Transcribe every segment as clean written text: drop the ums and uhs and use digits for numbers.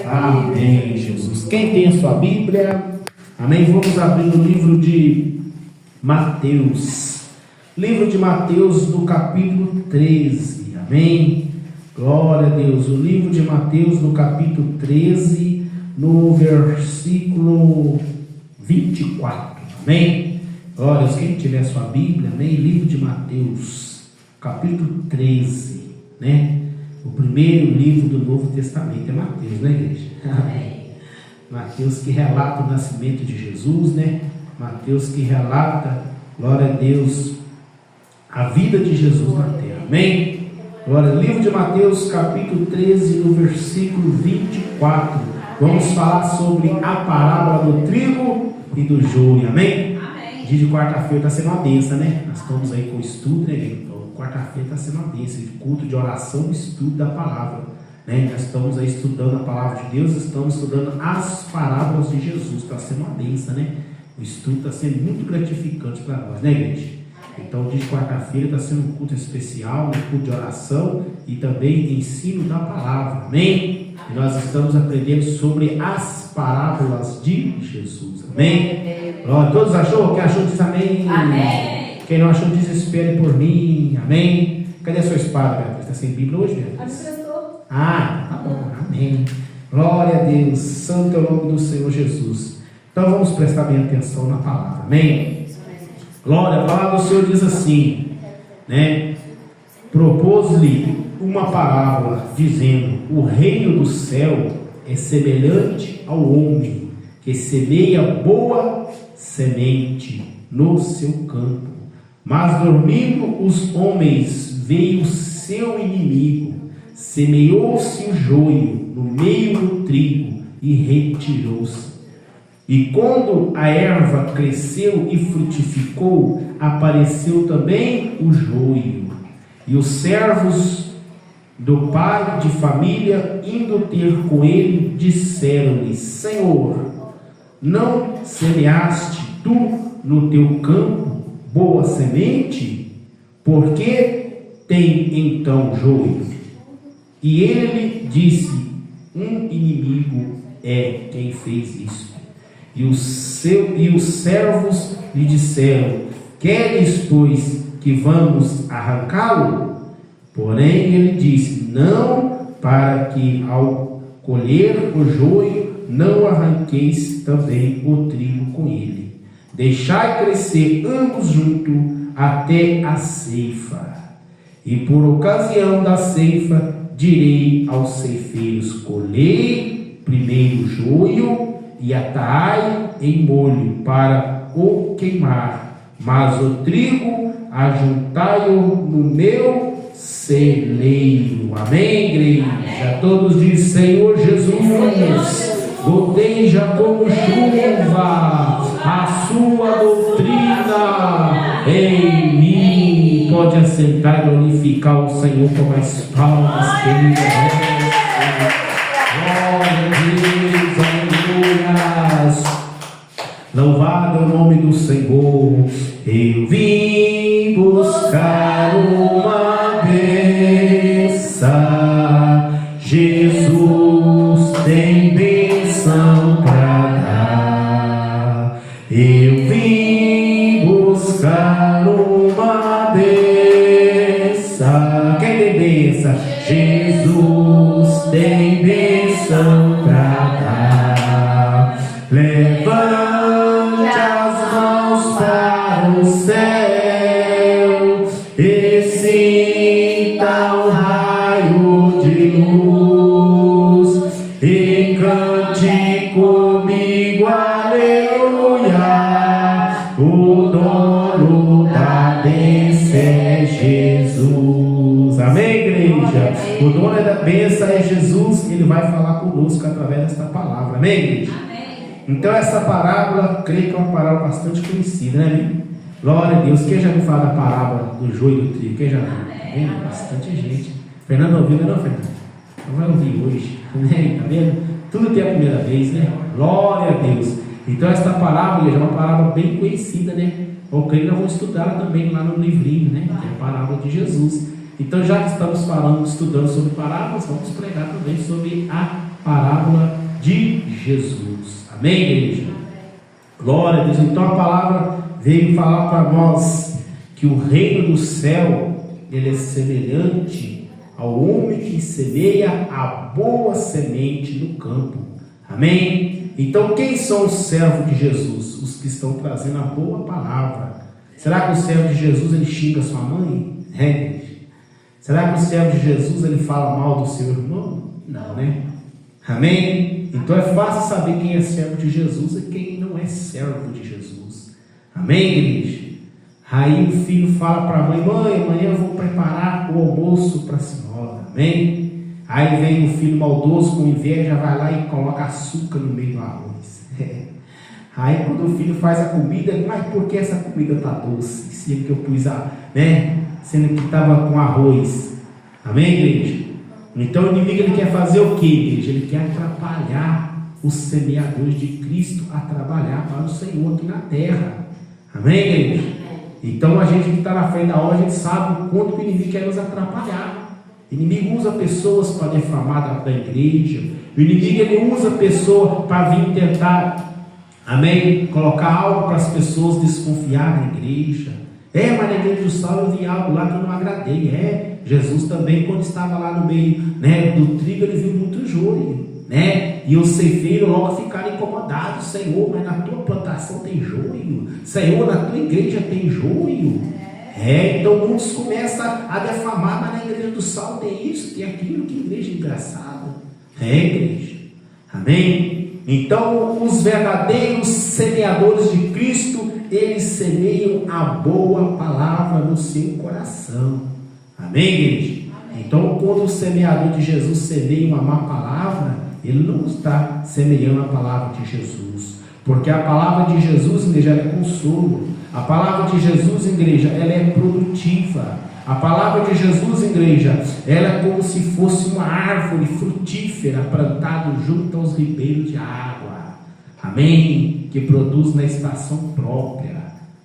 Amém, Jesus. Quem tem a sua Bíblia? Amém. Vamos abrir o livro de Mateus. Livro de Mateus, do capítulo 13. Amém. Glória a Deus. O livro de Mateus, no capítulo 13, no versículo 24. Amém. Glória a Deus. Quem tiver a sua Bíblia, amém. Livro de Mateus, capítulo 13, né? O primeiro livro do Novo Testamento é Mateus, né, igreja? Amém. Mateus que relata o nascimento de Jesus, né? Mateus que relata, glória a Deus, a vida de Jesus na terra. Amém? Glória. Livro de Mateus, capítulo 13, no versículo 24. Vamos falar sobre a parábola do trigo e do joio. Amém? Dia de quarta-feira está sendo uma benção, né? Nós estamos aí com o estudo, né? Então, quarta-feira está sendo uma benção, culto de oração, estudo da palavra, né? Nós estamos aí estudando a palavra de Deus, estamos estudando as parábolas de Jesus. Está sendo uma benção, né? O estudo está sendo muito gratificante para nós, né, igreja? Então, dia de quarta-feira está sendo um culto especial, um culto de oração e também ensino da palavra. Amém? E nós estamos aprendendo sobre as parábolas de Jesus. Amém? Todos achou? Quem achou diz amém. Amém. Quem não achou diz espere por mim. Amém? Cadê a sua espada, Beatriz? Está sem Bíblia hoje, Beatriz? Tá bom. Amém. Glória a Deus. Santo é o nome do Senhor Jesus. Então vamos prestar bem atenção na palavra. Amém? Glória, a palavra do Senhor diz assim, né? Propôs-lhe uma parábola, dizendo: o reino do céu é semelhante ao homem que semeia boa semente no seu campo. Mas dormindo os homens, veio seu inimigo, semeou-se o joio no meio do trigo e retirou-se. E quando a erva cresceu e frutificou, apareceu também o joio. E os servos do pai de família, indo ter com ele, disseram-lhe: Senhor, não semeaste tu no teu campo boa semente? Por que tem então joio? E ele disse: um inimigo é quem fez isso. E os servos lhe disseram: queres, pois, que vamos arrancá-lo? Porém ele disse: não, para que ao colher o joio não arranqueis também o trigo com ele. Deixai crescer ambos juntos até a ceifa. E por ocasião da ceifa direi aos ceifeiros: colhei primeiro o joio e atai em molho para o queimar, mas o trigo ajuntai-o no meu celeiro. Amém, igreja? Todos dizem: Senhor Jesus, goteja como chuva a sua doutrina em mim. Pode assentar e glorificar o Senhor com as palmas, queridas. Glória a Deus, aleluias. Louvado é o nome do Senhor. Eu vim buscar uma bênção. Jesus tem bênção para dar. Eu vim buscar uma bênção. Quem tem bênção? Jesus tem bênção para dar. Levante as mãos para o céu e sinta um raio de luz e cante comigo, aleluia. O dono da bênção é Jesus. Amém, igreja? O dono da bênção é Jesus. Ele vai falar conosco através desta palavra. Amém, igreja? Então essa parábola, creio que é uma parábola bastante conhecida, né? Glória a Deus. Quem já ouviu falar da parábola do joio e do trigo? Quem já viu? Tá vendo? Bastante gente. Fernando ouviu, não, Fernando? Então vai ouvir hoje. Tá vendo? Tudo tem a primeira vez, né? Glória a Deus. Então essa parábola é uma parábola bem conhecida, né? Eu creio que nós vamos estudar também lá no livrinho, né? Que é a parábola de Jesus. Então já que estamos falando, estudando sobre parábolas, vamos pregar também sobre a Jesus. Amém, igreja? Glória a Deus. Então a palavra veio falar para nós que o reino do céu, ele é semelhante ao homem que semeia a boa semente no campo. Amém? Então quem são os servos de Jesus? Os que estão trazendo a boa palavra. Será que o servo de Jesus ele xinga sua mãe? Será que o servo de Jesus ele fala mal do seu irmão? Não, né? Amém? Então é fácil saber quem é servo de Jesus e quem não é servo de Jesus. Amém, igreja? Aí o filho fala para a mãe: mãe, amanhã eu vou preparar o almoço para a senhora. Amém? Aí vem o filho maldoso com inveja, vai lá e coloca açúcar no meio do arroz. Aí quando o filho faz a comida, mas por que essa comida está doce? Sendo que eu pus sendo que estava com arroz. Amém, igreja? Então o inimigo ele quer fazer o que, igreja? Ele quer atrapalhar os semeadores de Cristo a trabalhar para o Senhor aqui na terra. Amém, igreja? Então a gente que está na frente da hora, a gente sabe o quanto o inimigo quer nos atrapalhar. O inimigo usa pessoas para defamar da igreja. O inimigo ele usa pessoas para vir tentar, amém, colocar algo para as pessoas desconfiar na igreja. Mas na igreja do Saulo eu vi algo lá que eu não agradei. Jesus também, quando estava lá no meio do trigo, ele viu muito joio, e os ceifeiros logo ficaram incomodados: Senhor, mas na tua plantação tem joio, Senhor, na tua igreja tem joio. Então muitos começam a defamar: mas na igreja do Saulo tem isso, tem aquilo, que igreja engraçada. Igreja, amém? Então os verdadeiros semeadores de Cristo, eles semeiam a boa palavra no seu coração. Amém, igreja? Então quando o semeador de Jesus semeia uma má palavra, ele não está semeando a palavra de Jesus, porque a palavra de Jesus, igreja, é consolo. A palavra de Jesus, igreja, ela é produtiva. A palavra de Jesus, igreja, ela é como se fosse uma árvore frutífera plantada junto aos ribeiros de água. Amém? Que produz na estação própria.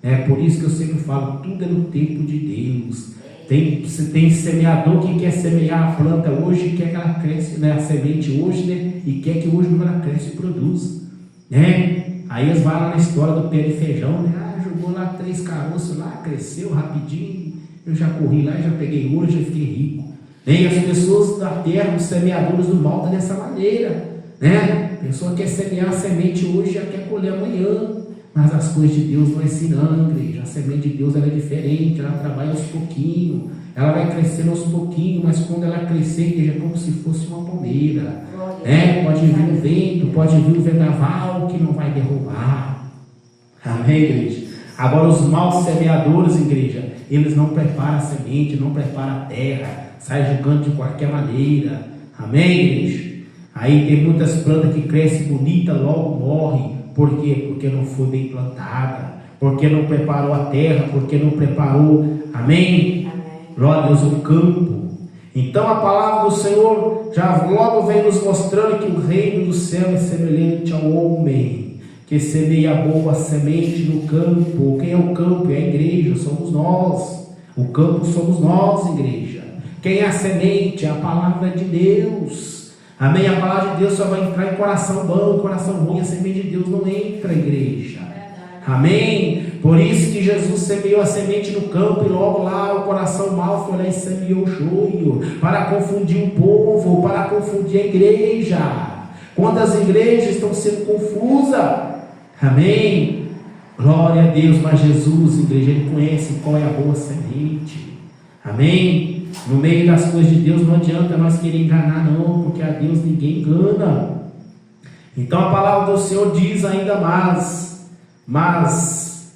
É por isso que eu sempre falo: tudo é no tempo de Deus. Tem semeador que quer semear a planta hoje e quer que ela cresça, a semente hoje, e quer que hoje ela cresça e produza. Aí eles vão lá na história do pé de feijão, jogou lá 3 caroços lá, cresceu rapidinho, eu já corri lá, já peguei hoje, já fiquei rico. E as pessoas da terra, os semeadores do mal, estão dessa maneira. A pessoa quer semear a semente hoje, já quer colher amanhã. Mas as coisas de Deus não é assim não, igreja. A semente de Deus ela é diferente, ela trabalha aos pouquinhos, ela vai crescendo aos pouquinhos, mas quando ela crescer, igreja, é como se fosse uma palmeira. Pode vir o vento, pode vir o vendaval que não vai derrubar. Amém, igreja? Agora os maus semeadores, igreja, eles não preparam a semente, não preparam a terra, sai jogando de qualquer maneira. Amém, igreja? Aí tem muitas plantas que crescem bonita, logo morrem. Por quê? Porque não foi bem plantada, porque não preparou a terra, porque não preparou, amém? Glória a Deus, o campo. Então a palavra do Senhor já logo vem nos mostrando que o reino do céu é semelhante ao homem que semeia a boa semente no campo. Quem é o campo? É a igreja, somos nós. O campo somos nós, igreja. Quem é a semente? É a palavra de Deus. Amém? A palavra de Deus só vai entrar em coração bom, coração ruim. A semente de Deus não entra, igreja. Amém? Por isso que Jesus semeou a semente no campo, e logo lá o coração mau foi lá e semeou o joio, para confundir o povo, para confundir a igreja. Quantas igrejas estão sendo confusas? Amém? Glória a Deus. Mas Jesus, igreja, Ele conhece qual é a boa semente. Amém? No meio das coisas de Deus não adianta nós querer enganar não, porque a Deus ninguém engana. Então a palavra do Senhor diz ainda mas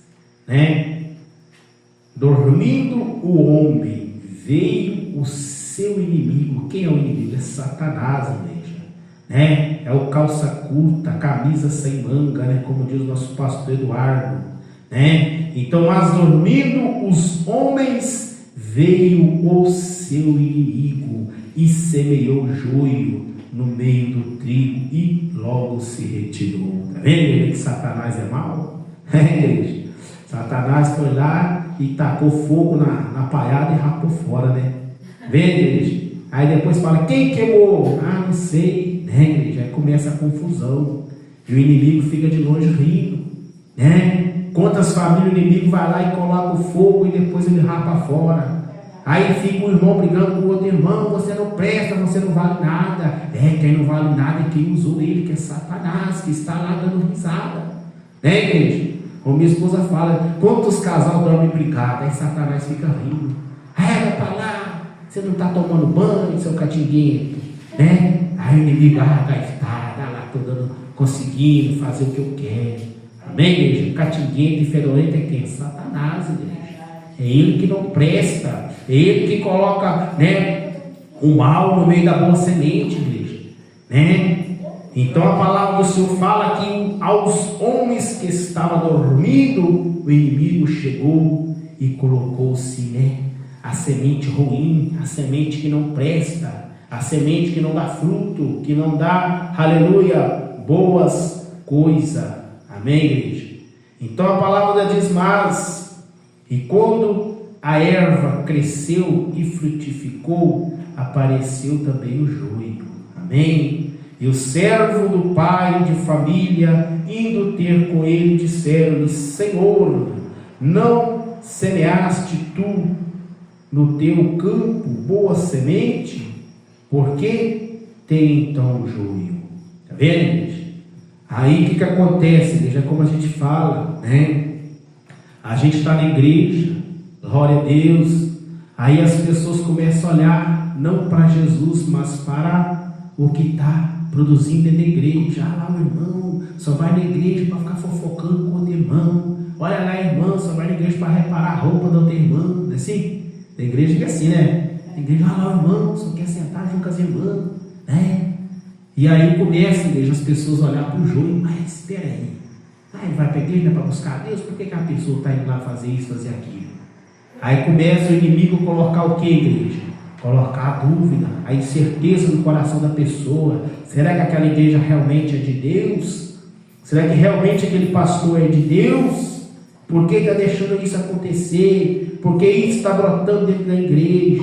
dormindo o homem, veio o seu inimigo. Quem é o inimigo? É Satanás, igreja. É o calça curta, camisa sem manga, como diz o nosso pastor Eduardo. Então, mas dormindo os homens, veio o seu inimigo e semeou joio no meio do trigo e logo se retirou. Está vendo que Satanás é mau? Satanás foi lá e tacou fogo na palhada e rapou fora, Vendo, igreja? Aí depois fala: quem queimou? Não sei, igreja? Aí começa a confusão. E o inimigo fica de longe rindo, né? Quantas famílias o inimigo vai lá e coloca o fogo e depois ele rapa fora. Aí fica o irmão brigando com o outro irmão, você não presta, você não vale nada. Quem não vale nada é quem usou ele, que é Satanás, que está lá dando risada. Né, igreja? Como minha esposa fala, quantos casal dormem brigados, aí Satanás fica rindo. Vai pra lá, você não está tomando banho, seu catinguento, né? Aí o inimigo, tá lá, tô conseguindo fazer o que eu quero. Amém, igreja? Catinguento e fedorento é quem? Satanás, igreja. É ele que não presta, é ele que coloca, né, o mal no meio da boa semente, igreja, né? Então a palavra do Senhor fala que aos homens que estavam dormindo, o inimigo chegou e colocou-se, né, a semente ruim, a semente que não presta, a semente que não dá fruto, que não dá, aleluia, boas coisas. Amém, igreja? Então a palavra diz: mas, e quando a erva cresceu e frutificou, apareceu também o joio. Amém? E o servo do pai de família, indo ter com ele, disseram-lhe: Senhor, não semeaste tu no teu campo boa semente? Por que tem então o joio? Está vendo, igreja? Aí o que acontece, igreja? Como a gente fala, né? A gente está na igreja, glória a Deus. Aí as pessoas começam a olhar não para Jesus, mas para o que está produzindo dentro da igreja. Lá o irmão só vai na igreja para ficar fofocando com o outro irmão. Olha lá, irmão, só vai na igreja para reparar a roupa do outro irmão. Não é assim? Na igreja é assim, né? Na igreja, lá o irmão só quer sentar junto com as irmãs, né? E aí começa, igreja, as pessoas a olhar para o joio. Mas espera aí, ele vai para a igreja para buscar a Deus? Por que a pessoa está indo lá fazer isso, fazer aquilo? Aí começa o inimigo a colocar o que, igreja? Colocar a dúvida, a incerteza no coração da pessoa. Será que aquela igreja realmente é de Deus? Será que realmente aquele pastor é de Deus? Por que está deixando isso acontecer? Por que isso está brotando dentro da igreja?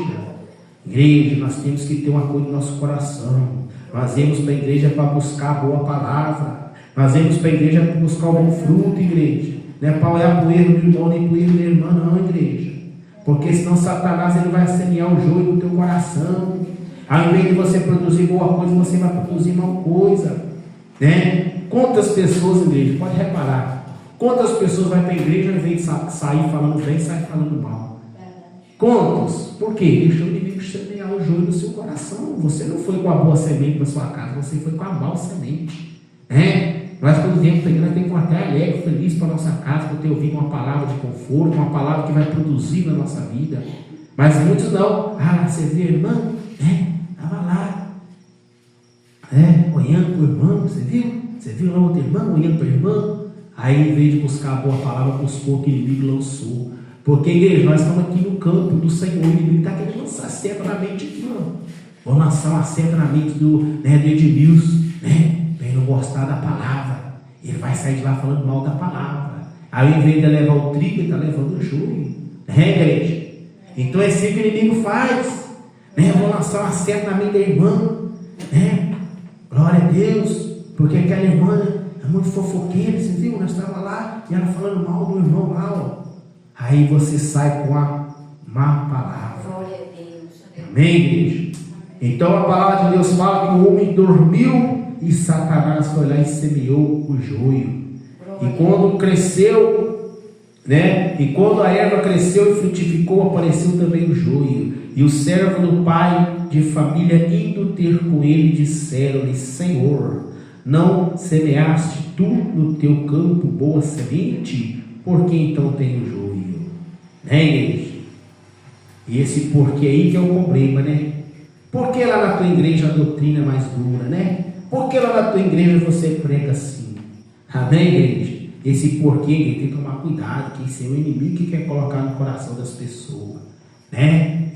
Igreja, nós temos que ter uma coisa no nosso coração. Nós vamos para a igreja para buscar a boa palavra. Nós vamos para a igreja para buscar o bom fruto, igreja. Não é para olhar para o erro do irmão nem para o erro da irmã, não, igreja. Porque senão Satanás ele vai semear o joio no teu coração. Ao invés de você produzir boa coisa, você vai produzir mal coisa, né? Quantas pessoas, igreja, pode reparar, quantas pessoas vai para a igreja ao invés de sair falando bem, sai falando mal? Quantos? Por quê? Deixou o inimigo semear o joio no seu coração. Você não foi com a boa semente na sua casa, você foi com a mal semente, né? Nós, quando viemos para a igreja, temos que ir até alegre, feliz para a nossa casa, por ter ouvido uma palavra de conforto, uma palavra que vai produzir na nossa vida. Mas muitos não. Você viu a irmã? Estava lá, olhando para o irmão, você viu? Você viu lá outro irmão, olhando para a irmã? Aí, em vez de buscar a boa palavra, buscou o que o inimigo lançou. Porque, igreja, nós estamos aqui no campo do Senhor, o inimigo está querendo lançar seta na mente aqui, ó. Vou lançar uma seta na mente do Edmilson, para ele não gostar da palavra. Ele vai sair de lá falando mal da palavra. Aí, ao invés de levar o trigo, ele está levando o joio. Igreja? Então é assim que o inimigo faz. Vou lançar uma seta na mente da irmã. Glória a Deus. Porque aquela irmã é muito fofoqueira. Você viu? Nós estávamos lá e ela falando mal do irmão lá, ó. Aí você sai com a má palavra. Glória a Deus. Amém, igreja? Então a palavra de Deus fala que o homem dormiu e Satanás foi lá e semeou o joio. E quando cresceu, e quando a erva cresceu e frutificou, apareceu também o joio. E o servo do pai de família, indo ter com ele, disseram-lhe: Senhor, não semeaste tu no teu campo boa semente? Por que então tem o joio? Igreja? E esse porquê aí que é o problema, Por que lá na tua igreja a doutrina é mais dura, Por que lá na tua igreja você prega assim? Amém, igreja? Esse porquê, ele tem que tomar cuidado, que esse é o inimigo que quer colocar no coração das pessoas,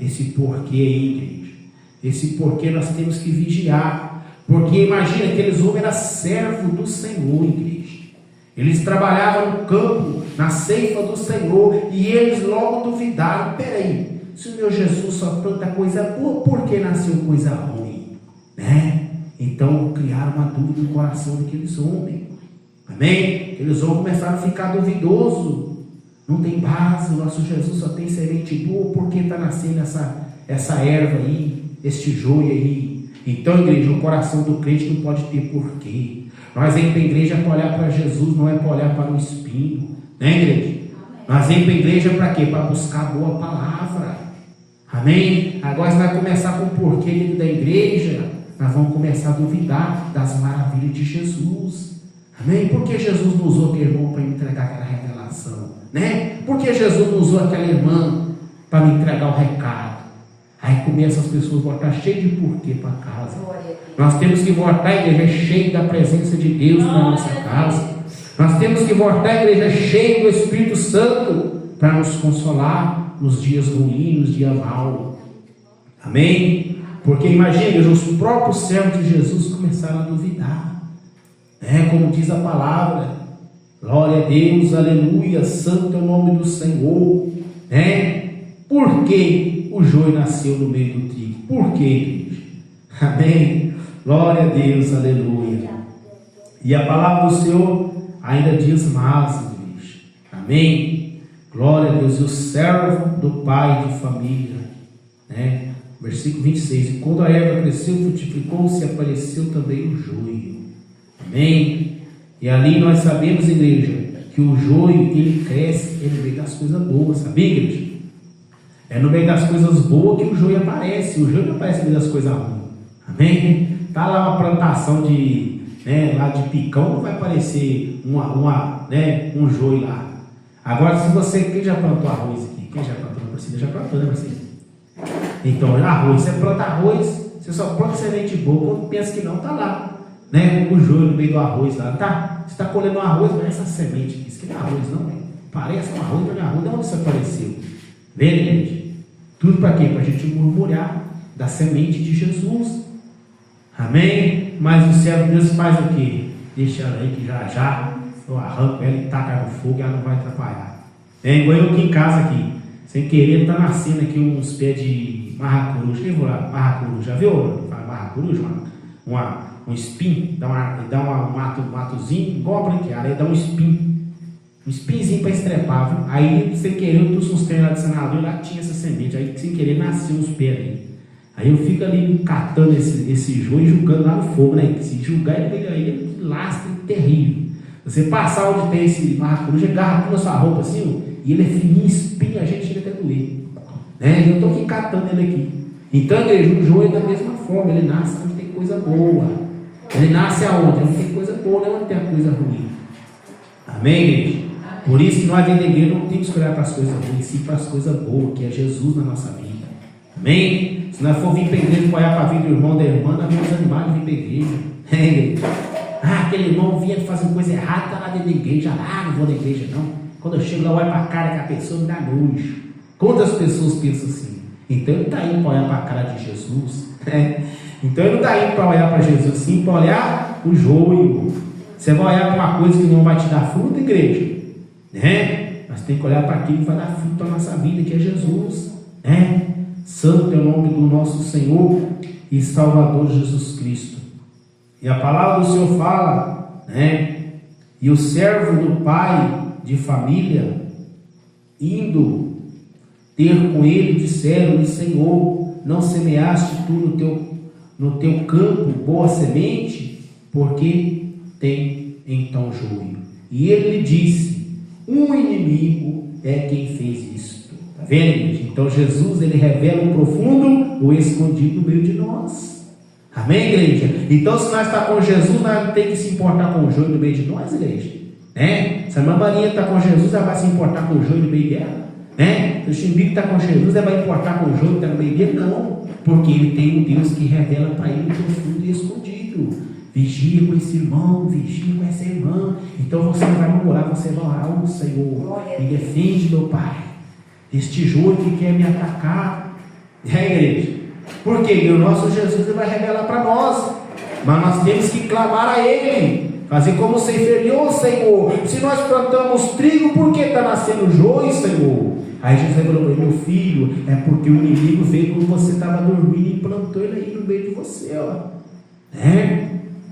Esse porquê aí, igreja. Esse porquê nós temos que vigiar. Porque imagina, aqueles homens eram servos do Senhor, igreja. Eles trabalhavam no campo, na ceifa do Senhor, e eles logo duvidaram: peraí, se o meu Jesus só planta coisa boa, por que nasceu coisa ruim? Então criaram uma dúvida no coração daqueles homens. Amém? Eles vão começar a ficar duvidosos. Não tem base, o nosso Jesus só tem semente boa, por que está nascendo essa erva aí, este joio aí? Então, igreja, o coração do crente não pode ter porquê. Nós vamos para a igreja para olhar para Jesus, não é para olhar para o espinho, né, igreja? Nós vamos para a igreja para quê? Para buscar a boa palavra. Amém? Agora você vai começar com o porquê dentro da igreja, nós vamos começar a duvidar das maravilhas de Jesus. Amém? Por que Jesus não usou aquele irmão para me entregar aquela revelação? Né? Por que Jesus não usou aquela irmã para me entregar o recado? Aí começam as pessoas a voltar cheias de porquê para casa. Nós temos que voltar a igreja cheia da presença de Deus para a nossa casa. Nós temos que voltar a igreja cheia do Espírito Santo para nos consolar nos dias ruins, nos dias maus. Amém? Porque imagine, os próprios servos de Jesus começaram a duvidar. Como diz a palavra, glória a Deus, aleluia, santo é o nome do Senhor. Por que o joio nasceu no meio do trigo? Por quê, igreja? Amém? Glória a Deus, aleluia. E a palavra do Senhor ainda diz mais, igreja. Amém? Glória a Deus. E o servo do pai de família, versículo 26. E quando a erva cresceu, frutificou-se, apareceu também o joio. Amém? E ali nós sabemos, igreja, que o joio, ele cresce no meio das coisas boas, sabia, igreja? É no meio das coisas boas que o joio aparece. O joio não aparece no meio das coisas ruins. Amém? Está lá uma plantação de, lá de picão, não vai aparecer um joio lá. Agora, se você, quem já plantou arroz aqui? Quem já plantou na Priscila? Já plantou, né, Priscila? Então, arroz, você planta arroz, você só planta semente boa. Quando pensa que não, está lá, o joio no meio do arroz lá, tá? Você está colhendo um arroz, mas essa semente aqui, isso aqui não é arroz, não, parece um arroz, mas não é arroz. De onde isso apareceu? Vê, gente? Tudo para quê? Para a gente murmurar da semente de Jesus. Amém? Mas o servo de Deus faz o quê? Deixa ela aí que já eu arranco ela e taca no fogo e ela não vai atrapalhar. Igual eu aqui em casa aqui, sem querer, está nascendo aqui uns pés de marracuruja. Quem vou lá? Marracuruja, já viu? Marracuruja, um espinho, dá um matozinho, igual a branqueada, aí dá um espinhozinho para estrepar, viu? Aí, sem querer, eu trouxe uns trem lá de senador, lá tinha essa semente, aí sem querer nasceu uns pés ali. Aí eu fico ali catando esse joio e jogando lá no fogo, Se julgar, ele lastra terrível. Você passar onde tem esse marracuruja, agarra toda a sua roupa assim, e ele é fininho, espinho, a gente chega até doer. Eu estou aqui catando ele aqui. Então, igreja, o joio é da mesma forma, ele nasce onde tem coisa boa. Ele nasce aonde? Onde tem coisa boa, não onde tem coisa ruim. Amém, igreja? Por isso que nós dentro da igreja não temos que olhar para as coisas ruins, sim para as coisas boas, que é Jesus na nossa vida. Amém? Se nós for vir para a igreja para olhar para a vida do irmão da irmã, nós vamos animar de vir para a igreja. Aquele irmão vinha fazendo coisa errada, está lá dentro da igreja, não vou na igreja não. Quando eu chego lá, eu olho para a cara que a pessoa me dá nojo. Quantas pessoas pensam assim? Então ele está indo para olhar para a cara de Jesus. Então ele não está indo para olhar para Jesus, sim para olhar o joio. Você vai olhar para uma coisa que não vai te dar fruto, igreja? Mas tem que olhar para aquilo que vai dar fruto para a nossa vida, que é Jesus. Santo é o nome do nosso Senhor e Salvador Jesus Cristo. E a palavra do Senhor fala, e o servo do pai de família, indo ter com ele, disseram-lhe: Senhor, não semeaste tu no teu campo boa semente? Porque tem então joio. E ele lhe disse: um inimigo é quem fez isto. Está vendo, gente? Então Jesus, ele revela o profundo, o escondido no meio de nós. Amém, igreja? Então, se nós estamos com Jesus, nós não temos que se importar com o joio no meio de nós, igreja. Se a irmã Maria está com Jesus, ela vai se importar com o joio no meio dela. Se o Chimbique está com Jesus, ela vai importar com o joio que está no meio dele? Não, porque ele tem um Deus que revela para ele o profundo e escondido. Vigia com esse irmão, vigia com essa irmã. Então você não vai murmurar, você vai orar: o Senhor, me defende, meu Pai, deste joio que quer me atacar. Igreja? Porque o nosso Jesus, ele vai revelar para nós, mas nós temos que clamar a Ele, fazer como o ceifeiro: Senhor, se nós plantamos trigo, por que está nascendo joio, Senhor? Aí Jesus falou para ele: meu filho, é porque o inimigo veio quando você estava dormindo e plantou ele aí no meio de você,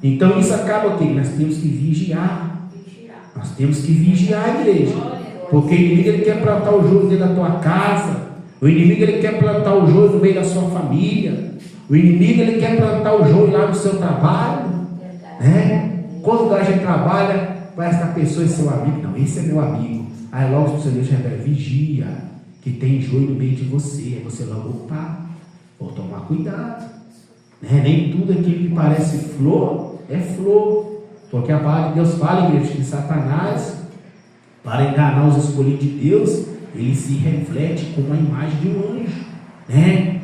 Então isso acaba o quê? Nós temos que vigiar. Nós temos que vigiar a igreja. Porque o inimigo ele quer plantar o joio dentro da tua casa. O inimigo ele quer plantar o joio no meio da sua família. O inimigo ele quer plantar o joio lá no seu trabalho. Né? Quando a gente trabalha, parece que a pessoa é seu amigo. Não, esse é meu amigo. Aí logo você deixa vigia, que tem joio no meio de você. Aí você logo, opa, vou tomar cuidado. Né? Nem tudo aquilo que parece flor é flor. Porque a palavra de Deus fala, igreja, que Satanás, para enganar os escolhidos de Deus, ele se reflete com a imagem de um anjo. Né?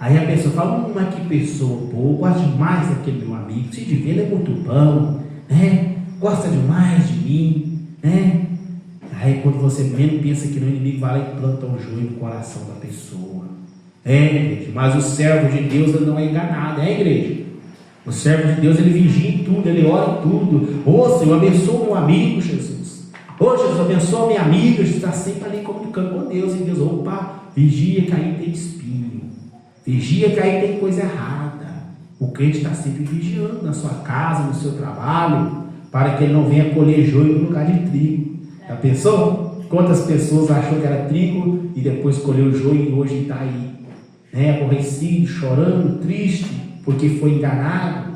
Aí a pessoa fala, mas que pessoa, pô, eu gosto demais daquele meu amigo, se de ver ele é muito bom, né? Gosta demais de mim, né? Aí quando você menos pensa que no inimigo vai lá e planta um joio no coração da pessoa. Igreja, mas o servo de Deus ele não é enganado, igreja? O servo de Deus ele vigia em tudo, ele ora em tudo. Ô Senhor, abençoa meu amigo Jesus. Ô Jesus, abençoa minha amiga. Jesus está sempre ali comunicando com Deus. E Deus, opa, vigia que aí tem espinho. Vigia que aí tem coisa errada. O crente está sempre vigiando na sua casa, no seu trabalho, para que ele não venha colher joio no lugar de trigo. Já pensou? Quantas pessoas achou que era trigo e depois colheu joio e hoje está aí, né? Aborrecido, chorando, triste, porque foi enganado,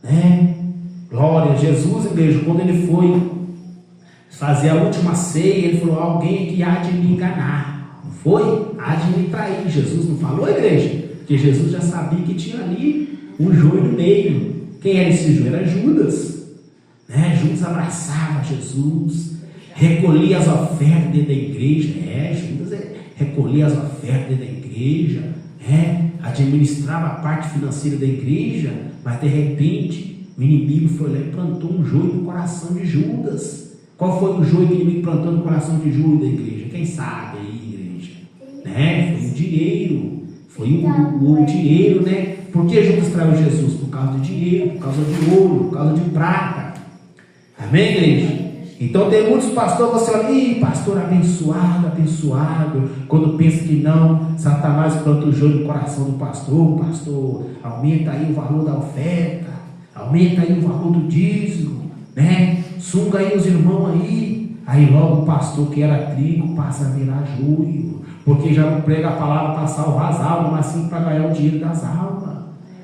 né? Glória a Jesus, igreja. Quando ele foi fazer a última ceia, ele falou, alguém que há de me enganar, não foi? Há de me trair. Jesus não falou, igreja? Porque Jesus já sabia que tinha ali um joio no meio. Quem era esse joio? Era Judas, né? Judas abraçava Jesus, recolhia as ofertas dentro da igreja. Judas recolhia as ofertas dentro da igreja, administrava a parte financeira da igreja, mas de repente o inimigo foi lá e plantou um joio no coração de Judas. Qual foi o joio que o inimigo plantou no coração de Judas da igreja? Quem sabe aí, igreja? Foi o dinheiro, foi o dinheiro, né? Por que Judas traiu Jesus? Por causa do dinheiro, por causa de ouro, por causa de prata. Amém, igreja? Então tem muitos pastores, você olha, pastor abençoado, quando pensa que não, Satanás planta o joio no coração do pastor, aumenta aí o valor da oferta, aumenta aí o valor do dízimo, né? Sunga aí os irmãos aí logo o pastor que era trigo passa a virar joio, porque já não prega a palavra para salvar as almas, mas sim para ganhar o dinheiro das almas.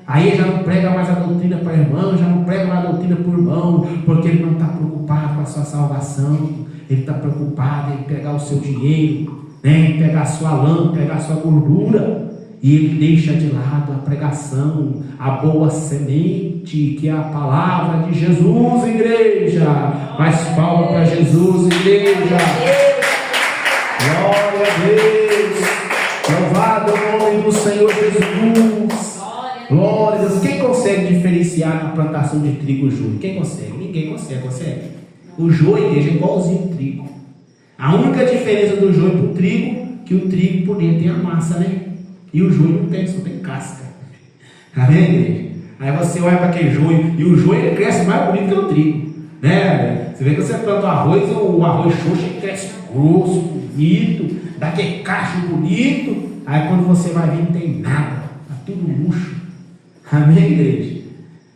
Aí já não prega mais a doutrina para irmão, já não prega mais a doutrina para o irmão, porque ele não está preocupado com a sua salvação, ele está preocupado em pegar o seu dinheiro, né? Em pegar a sua lã, pegar a sua gordura, e ele deixa de lado a pregação, a boa semente, que é a palavra de Jesus, igreja. Mais palma para Jesus, igreja. Glória a Deus. Louvado o nome do Senhor Jesus. Glória a Deus. Quem consegue diferenciar na plantação de trigo o joio? Quem consegue? Ninguém consegue. O joio, igreja, é igualzinho ao trigo. A única diferença do joio para o trigo, que o trigo por dentro tem a massa, né? E o joio não tem, só tem casca. Amém, igreja? Aí você olha para aquele joio, e o joio ele cresce mais bonito que o trigo, né? Você vê que você planta o arroz xoxo, ele cresce grosso, bonito, dá aquele cacho bonito. Aí quando você vai ver, não tem nada, está tudo murcho. Amém, igreja?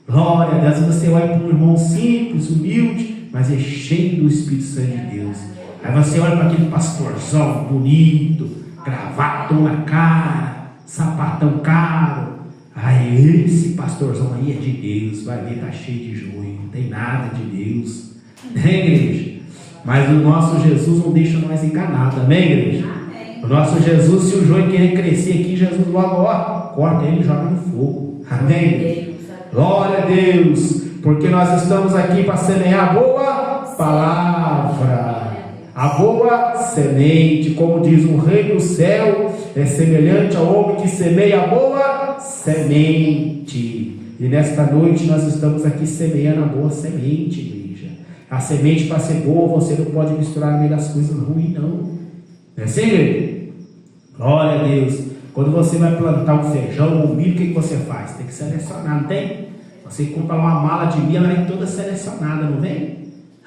Glória a Deus. Você olha para um irmão simples, humilde, mas é cheio do Espírito Santo de Deus. Aí você olha para aquele pastorzão bonito, gravatão na cara, sapatão caro. Aí esse pastorzão aí é de Deus. Vai ver, está cheio de joio, não tem nada de Deus, né, igreja? Mas o nosso Jesus não deixa nós enganados, amém, igreja? O nosso Jesus, se o joio querer crescer aqui, Jesus logo corta ele e joga no fogo. Amém? Glória a Deus, porque nós estamos aqui para semear a boa palavra, a boa semente, como diz o Rei do Céu, é semelhante ao homem que semeia a boa semente. E nesta noite nós estamos aqui semeando a boa semente, igreja. A semente para ser boa, você não pode misturar no meio das coisas ruins, não. Não é assim, igreja? Glória a Deus. Quando você vai plantar um feijão ou um milho, o que você faz? Tem que selecionar, não tem? Você compra uma mala de milho, ela vem toda selecionada, não vem?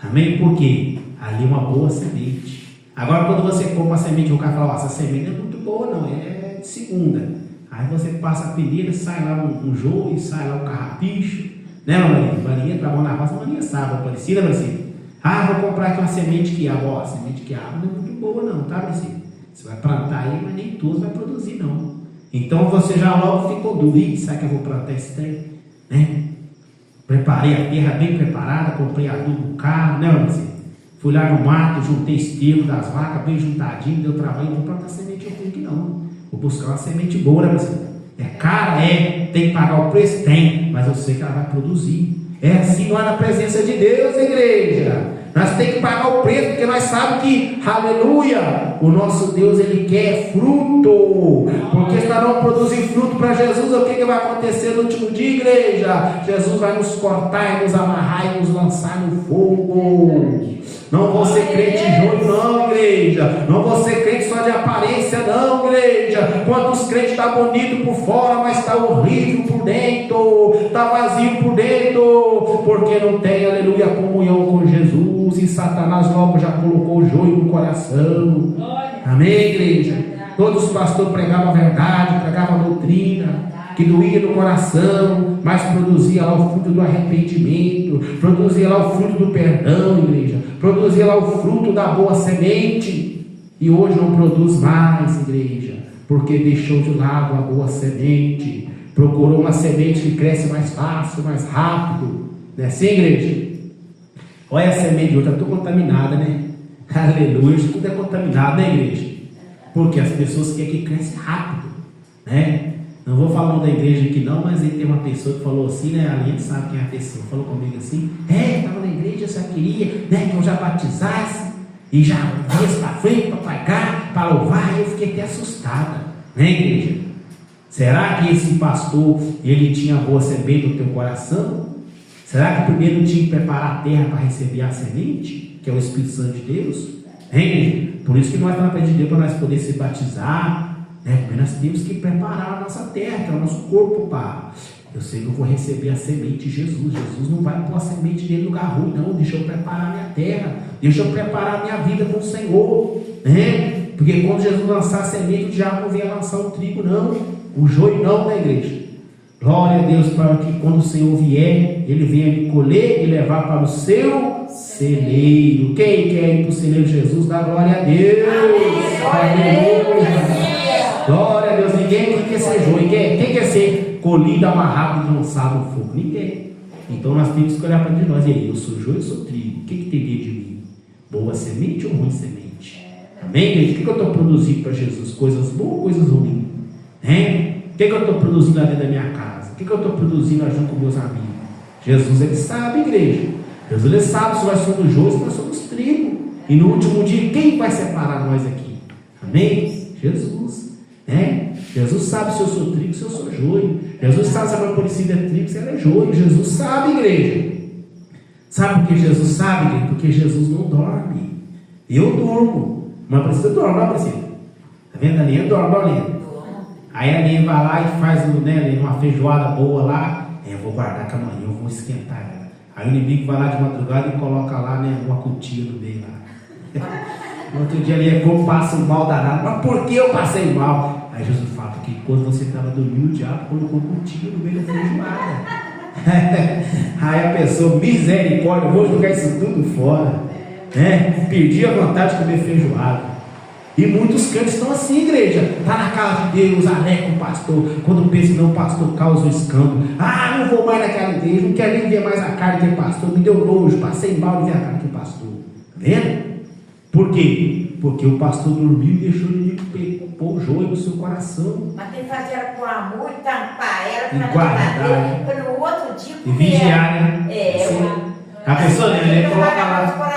Amém? Por quê? Ali é uma boa semente. Agora, quando você compra uma semente, o cara fala, essa semente não é muito boa, não, é de segunda. Aí você passa a peneira, sai lá um joio, sai lá um carrapicho, né, Maria? Maria trabalha na roça, Maria sabe, Aparecida, Aparecida. Ah, vou comprar aqui uma semente quiabo. Ó, semente quiabo não é muito boa não, tá, Priscila? Você vai plantar aí, mas nem todos vai produzir não. Então você já logo ficou dúvida, será que eu vou plantar esse trem? Né? Preparei a terra bem preparada, comprei adubo caro, né, Priscila? Fui lá no mato, juntei esterco das vacas, bem juntadinho, deu trabalho, não vou plantar semente ruim aqui não. Vou buscar uma semente boa, né, Priscila? É cara? É. Tem que pagar o preço? Tem. Mas eu sei que ela vai produzir. É assim lá na presença de Deus, igreja. Nós temos que pagar o preço, porque nós sabemos que, aleluia, o nosso Deus, Ele quer fruto. Porque se nós não produzir fruto para Jesus, o que vai acontecer no último dia, igreja? Jesus vai nos cortar, nos amarrar e nos lançar no fogo. Não vou ser crente joio não, igreja. Não vou ser crente só de aparência não, igreja. Quantos crentes está bonito por fora, mas está horrível por dentro, está vazio por dentro, porque não tem, aleluia, comunhão com Jesus. E Satanás logo já colocou o joio no coração. Amém, igreja? Todos os pastores pregavam a verdade, pregavam a doutrina, que doía no coração, mas produzia lá o fruto do arrependimento, produzia lá o fruto do perdão, igreja, produzia lá o fruto da boa semente. E hoje não produz mais, igreja, porque deixou de lado a boa semente, procurou uma semente que cresce mais fácil, mais rápido. Não é assim, igreja? Olha a semente de outra, estou contaminada, né? Aleluia, isso tudo é contaminado, né, igreja? Porque as pessoas querem que cresça rápido, né? Não vou falar da igreja aqui não, mas aí tem uma pessoa que falou assim, né? A gente sabe quem é a pessoa, falou comigo assim, estava na igreja, eu só queria, né, que eu já batizasse, e já viesse para frente, para pregar, para louvar, e eu fiquei até assustada, né, igreja? Será que esse pastor, ele tinha boa semente no teu coração? Será que primeiro tinha que preparar a terra para receber a semente, que é o Espírito Santo de Deus? Hein? Por isso que nós estamos pedindo Deus para nós poder se batizar, né? Porque nós temos que preparar a nossa terra, que é o nosso corpo, pá. Eu sei que eu vou receber a semente de Jesus. Jesus não vai pôr a semente dele no lugar ruim, não. Deixa eu preparar a minha terra, deixa eu preparar a minha vida com o Senhor, né? Porque quando Jesus lançar a semente, o diabo não vem lançar o trigo, não, o joio não, né, igreja? Glória a Deus, para que quando o Senhor vier, Ele venha me colher e levar para o seu celeiro. Quem quer ir para o celeiro de Jesus, dá glória a Deus. Aleluia. Glória a Deus. Ninguém quer ser joio. Quem quer ser colhido, amarrado e lançado no fogo? Ninguém. Então nós temos que olhar para de nós. E aí, eu sou joio, eu sou trigo. O que teria de mim? Boa semente ou ruim semente? Amém, igreja? O que eu estou produzindo para Jesus? Coisas boas ou coisas ruins? O que eu estou produzindo lá dentro da minha casa? O que eu estou produzindo junto com meus amigos? Jesus, Ele sabe, igreja. Jesus, Ele sabe se nós somos joio, se nós somos trigo. E no último dia, quem vai separar nós aqui? Amém? Jesus. Jesus sabe se eu sou trigo, se eu sou joio. Jesus sabe se a minha parecida é trigo, se ela é joio. Jesus sabe, igreja. Sabe por que Jesus sabe, igreja? Porque Jesus não dorme. Eu durmo. Mas precisa dormir, não precisa. Está vendo a linha? Dorme, olha. Aí a Linha vai lá e faz uma feijoada boa lá. Eu vou guardar que amanhã eu vou esquentar ela. Aí o inimigo vai lá de madrugada e coloca lá, né, uma cutia no meio lá. No outro dia ali como passa um mal danado. Mas por que eu passei mal? Aí Jesus fala, porque quando você estava dormindo, o diabo colocou cutia no meio da feijoada. Aí a pessoa, misericórdia, eu vou jogar isso tudo fora. Perdi a vontade de comer feijoada. E muitos crentes estão assim, igreja. Está na casa de Deus, aleca o pastor. Quando pensa, não, o pastor causa um escândalo. Não vou mais naquela igreja, não quero nem ver mais a cara do pastor. Me deu nojo, passei mal de ver a cara do pastor. Tá vendo? Por quê? Porque o pastor dormiu e deixou ele pôr o joio no seu coração. Mas tem que fazer ela com amor e tampar ela para no outro dia. E vigiar, né? A pessoa, né? Coloca lá.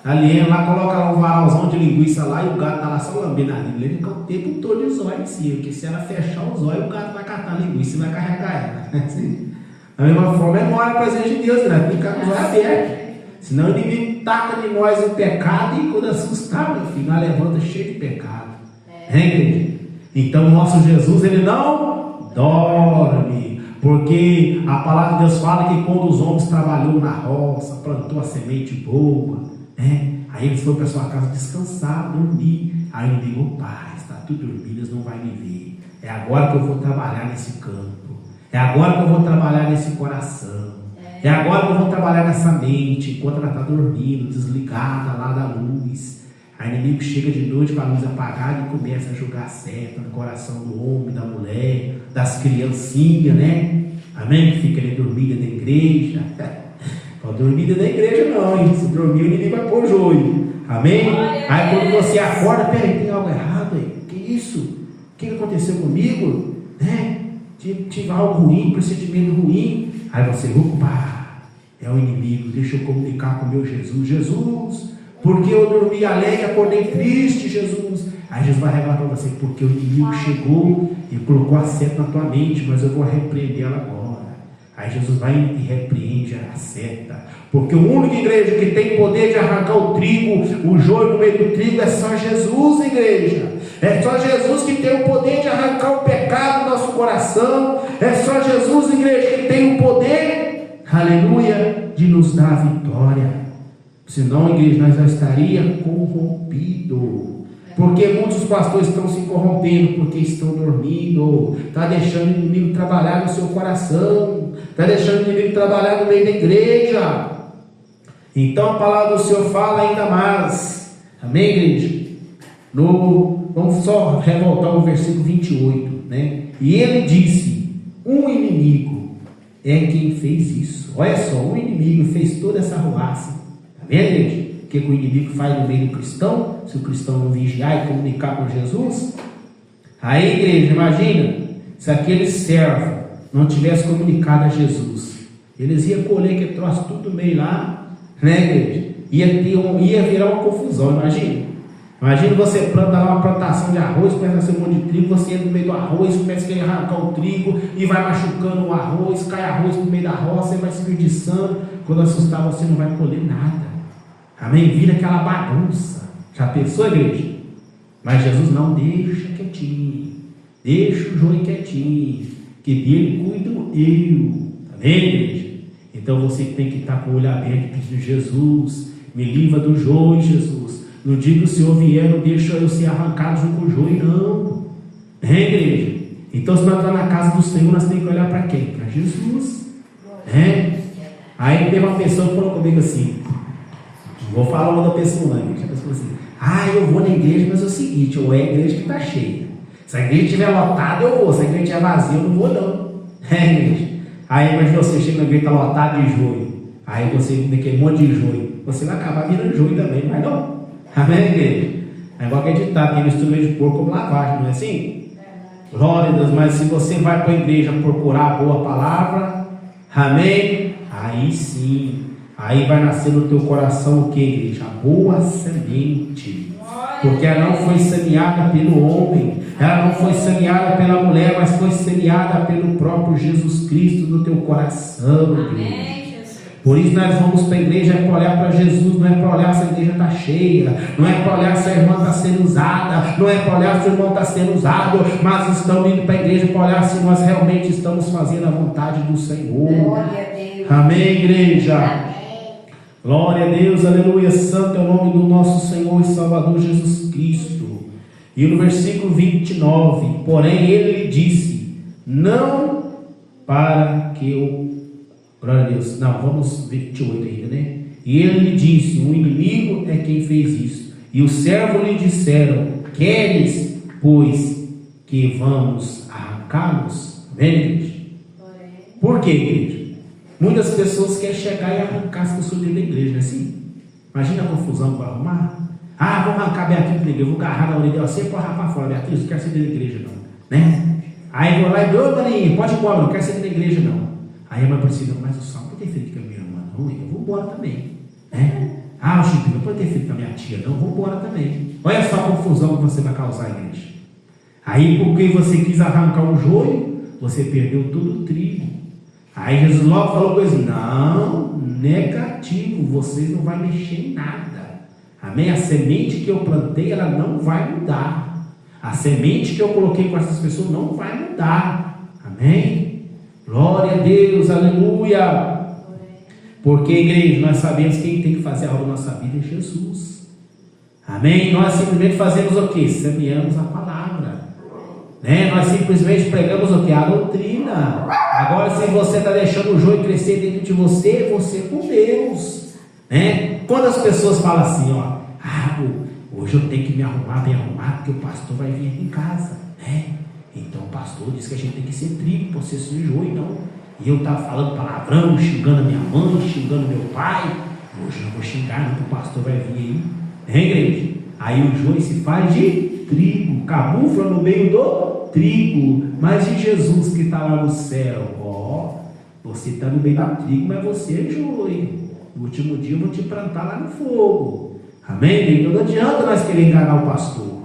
A Liena lá coloca lá um varalzão de linguiça lá e o gato tá lá só lambendo a língua. Ele fica o tempo todo de zóio em cima, porque se ela fechar o zóio, o gato vai catar a linguiça e vai carregar ela. Assim. Da mesma forma, é mole a presença de Deus, né? Fica com o zóio aberto. Senão o inimigo taca de nós o pecado e quando assustar, meu filho, nós levanta cheio de pecado. Igreja? Então, o nosso Jesus, Ele não dorme. Porque a palavra de Deus fala que quando os homens trabalhou na roça, plantou a semente boa, aí eles foram para sua casa descansar, dormir. Aí ele ligou, pai, está tudo dormindo, eles não vão me ver. É agora que eu vou trabalhar nesse campo. É agora que eu vou trabalhar nesse coração. É agora que eu vou trabalhar nessa mente, enquanto ela está dormindo, desligada lá da luz. Aí o inimigo chega de noite com a luz apagada e começa a jogar seta no coração do homem, da mulher, das criancinhas, né? Amém? Que fica ali dormida da igreja. Não dormida da igreja não, hein? Se dormir o inimigo vai pôr joio. Amém? Aí quando você acorda, peraí, tem algo errado aí. Que isso? O que aconteceu comigo? Né? Tive algo ruim, procedimento ruim. Aí você, opa, é o inimigo, deixa eu comunicar com o meu Jesus. Jesus, porque eu dormi alegre, acordei triste, Jesus. Aí Jesus vai revelar para você, porque o inimigo chegou e colocou a seta na tua mente, mas eu vou repreender ela agora. Aí Jesus vai e repreende a seta. Porque o único, igreja, que tem poder de arrancar o trigo, o joio no meio do trigo, é só Jesus, igreja. É só Jesus que tem o poder de arrancar o pecado do nosso coração. É só Jesus, igreja, que tem o poder, aleluia, de nos dar a vitória. Senão, igreja, nós já estaríamos corrompidos. Porque muitos pastores estão se corrompendo, porque estão dormindo. Está deixando o inimigo trabalhar no seu coração. Está deixando o inimigo trabalhar no meio da igreja. Então a palavra do Senhor fala ainda mais. Amém, igreja? Vamos só revoltar o versículo 28, né? E ele disse: um inimigo é quem fez isso. Olha só, um inimigo fez toda essa ruaça. Está vendo, igreja? O que o inimigo faz no meio do cristão? Se o cristão não vigiar e comunicar com Jesus. Aí, igreja, imagina se aquele servo não tivesse comunicado a Jesus. Eles iam colher que troço tudo meio lá, né, igreja? Ia virar uma confusão, imagina. Imagina você planta lá uma plantação de arroz, começa a nascer um monte de trigo, você entra no meio do arroz, começa a querer arrancar o trigo e vai machucando o arroz, cai arroz no meio da roça, você vai se desperdiçando. Quando assustar, você não vai colher nada. Amém? Vira aquela bagunça. Já pensou, igreja? Mas Jesus não, deixa quietinho. Deixa o joio quietinho. Que dele cuido eu. Amém, igreja? Então você tem que estar com o olho aberto pedindo: Jesus, me livra do joio, Jesus. No dia que o Senhor vier, não deixa eu ser arrancado junto com o joio, não. É, igreja? Então, se nós estamos na casa do Senhor, nós temos que olhar para quem? Para Jesus. É? Aí teve uma pessoa que falou comigo assim, vou falar uma da pessoa, né? A pessoa assim: eu vou na igreja, mas é o seguinte, ou é a igreja que está cheia. Se a igreja estiver lotada, eu vou. Se a igreja estiver vazia, eu não vou, não. É, igreja. Aí imagina você chega na igreja, está lotada de joio. Aí você vê aquele monte de joio. Você vai acabar virando joio também, mas não. Amém, igreja? É igual acreditar, tem um instrumento de porco como lavagem, não é assim? Glória a Deus. Mas se você vai para a igreja procurar a boa palavra, amém? Aí sim. Aí vai nascer no teu coração o que, igreja? A boa semente. Porque ela não foi semeada pelo homem, ela não foi semeada pela mulher, mas foi semeada pelo próprio Jesus Cristo no teu coração, igreja. Por isso nós vamos para a igreja para olhar para Jesus, não é para olhar se a igreja está cheia, não é para olhar se a irmã está sendo usada, não é para olhar se o irmão está sendo usado, mas estamos indo para a igreja para olhar se nós realmente estamos fazendo a vontade do Senhor. Glória a Deus. Amém, igreja? Amém. Glória a Deus, aleluia, santo é o nome do nosso Senhor e Salvador Jesus Cristo. E no versículo 29, porém ele lhe disse: não para que eu... Glória a Deus, não, vamos 28 ainda, né? E ele lhe disse: um inimigo é quem fez isso. E o servo lhe disseram: queres, pois, que vamos arrancá-los? Amém? Por quê, igreja? Muitas pessoas querem chegar e arrancar as pessoas dentro da igreja, não é assim? Imagina a confusão que vai arrumar. Vou arrancar a Beatriz da igreja, vou agarrar na orelha dela, você pode arrancar para fora, Beatriz, não quero ser dentro da igreja não, né? Aí vou lá e digo: ô Daninho, pode ir embora, não quero ser dentro da igreja não. Aí a irmã precisa: mas o Salmo pode ter feito com a minha irmã não, eu vou embora também, né? O Chico não pode ter feito com a minha tia não, vou embora também. Olha só a confusão que você vai causar, igreja. Aí porque você quis arrancar o joio, você perdeu todo o trigo. Aí Jesus logo falou com eles: não, negativo, vocês não vão mexer em nada. Amém? A semente que eu plantei, ela não vai mudar. A semente que eu coloquei com essas pessoas não vai mudar. Amém? Glória a Deus, aleluia. Porque, igreja, nós sabemos quem tem que fazer a obra da nossa vida é Jesus. Amém? Nós simplesmente fazemos o quê? Semeamos a palavra. né? Nós simplesmente pregamos o que? A doutrina. Agora, se você está deixando o joio crescer dentro de você, você é com Deus, né? Quando as pessoas falam assim, ó, hoje eu tenho que me arrumar, bem arrumado, porque o pastor vai vir aqui em casa, né? Então o pastor disse que a gente tem que ser trigo, para você ser joio, não. E eu estava falando palavrão, xingando a minha mãe, xingando meu pai. Hoje eu não vou xingar, não, porque o pastor vai vir aí, né, igreja? Aí o joio se faz de trigo, camufla no meio do trigo. Mas de Jesus que está lá no céu, você está no meio do trigo, mas você é joio. No último dia eu vou te plantar lá no fogo. Amém? Então não adianta nós querer enganar o pastor.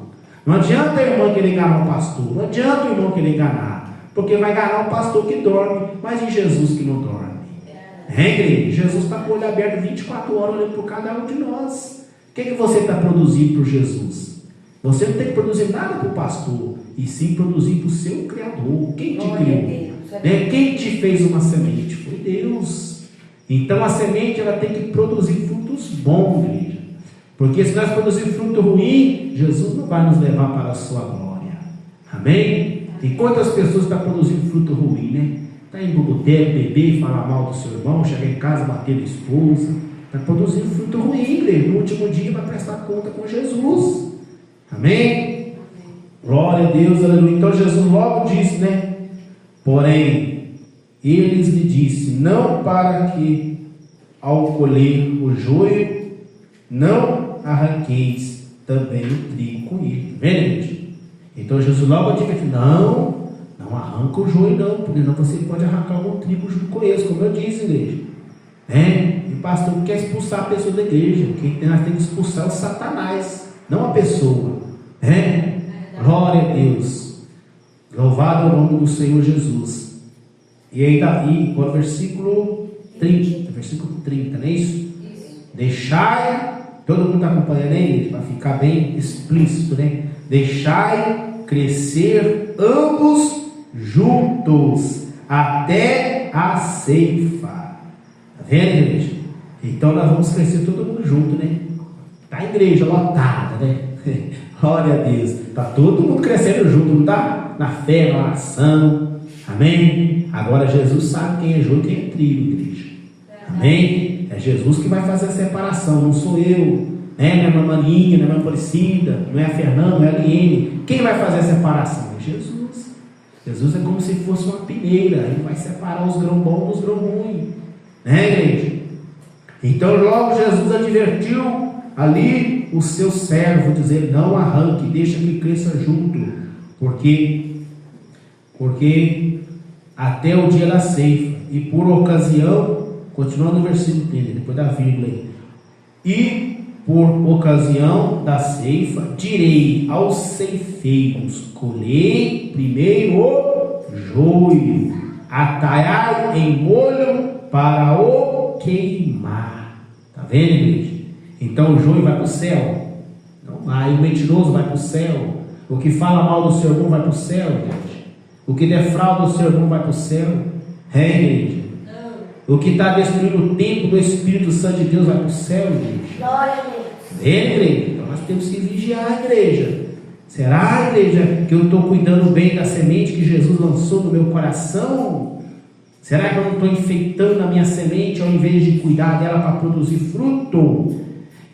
Não adianta a irmã querer enganar o pastor. Não adianta o irmão querer enganar. Porque vai enganar o pastor que dorme, mas de Jesus que não dorme. Igreja? Jesus está com o olho aberto 24 horas olhando por cada um de nós. O que você está produzindo para Jesus? Você não tem que produzir nada para o pastor, e sim produzir para o seu Criador. Quem te criou? Quem te fez uma semente? Foi Deus. Então a semente ela tem que produzir frutos bons, igreja. Porque se nós produzirmos fruto ruim, Jesus não vai nos levar para a sua glória. Amém? E quantas pessoas estão produzindo fruto ruim, né? Está indo no boteco, beber, falar mal do seu irmão, chegar em casa, bater na esposa. Está produzindo fruto ruim, igreja. No último dia vai prestar conta com Jesus. Amém? Glória a Deus, aleluia. Então Jesus logo disse, né? Porém, eles lhe disse, não para que ao colher o joio, não arranqueis também o trigo com ele. Vende? Então Jesus logo disse, não arranca o joio não, porque não você pode arrancar algum trigo junto com eles, como eu disse, igreja. E o pastor quer expulsar a pessoa da igreja. Quem nós temos que expulsar é o Satanás, não a pessoa. Glória a Deus. Louvado é o nome do Senhor Jesus. E aí daí, o versículo 30, não é isso? Deixai, todo mundo está acompanhando aí, para ficar bem explícito, né? Deixai crescer ambos juntos até a ceifa. Está vendo, igreja? Então nós vamos crescer todo mundo junto, né? Está a igreja lotada, né? Glória a Deus. Está todo mundo crescendo junto, não está? Na fé, na oração. Amém? Agora Jesus sabe quem é joio e quem é trigo, igreja. Amém? É Jesus que vai fazer a separação, não sou eu. Não é a irmã Maninha, não é a irmã Aparecida, não é a Fernanda, não é a Liene. Quem vai fazer a separação? É Jesus. Jesus é como se fosse uma peneira. Ele vai separar os grãos bons dos grãos ruins. Né, igreja? Então logo Jesus advertiu ali o seu servo, dizer, não arranque, deixa que cresça junto, porque até o dia da ceifa, e por ocasião, continuando no versículo 30, depois da vírgula aí, e por ocasião da ceifa, direi aos ceifeiros, colhei primeiro o joio, atalhai em molho para o queimar. Está vendo, igreja? Então o joio vai para o céu? Não vai. O mentiroso vai para o céu. O que fala mal do seu irmão vai para o céu, igreja. O que defrauda o seu irmão vai para o céu. Igreja. O que está destruindo o templo do Espírito Santo de Deus vai para o céu, igreja. Glória a Deus. Igreja. Então nós temos que vigiar, igreja. Será, igreja, que eu estou cuidando bem da semente que Jesus lançou no meu coração? Será que eu não estou enfeitando a minha semente ao invés de cuidar dela para produzir fruto?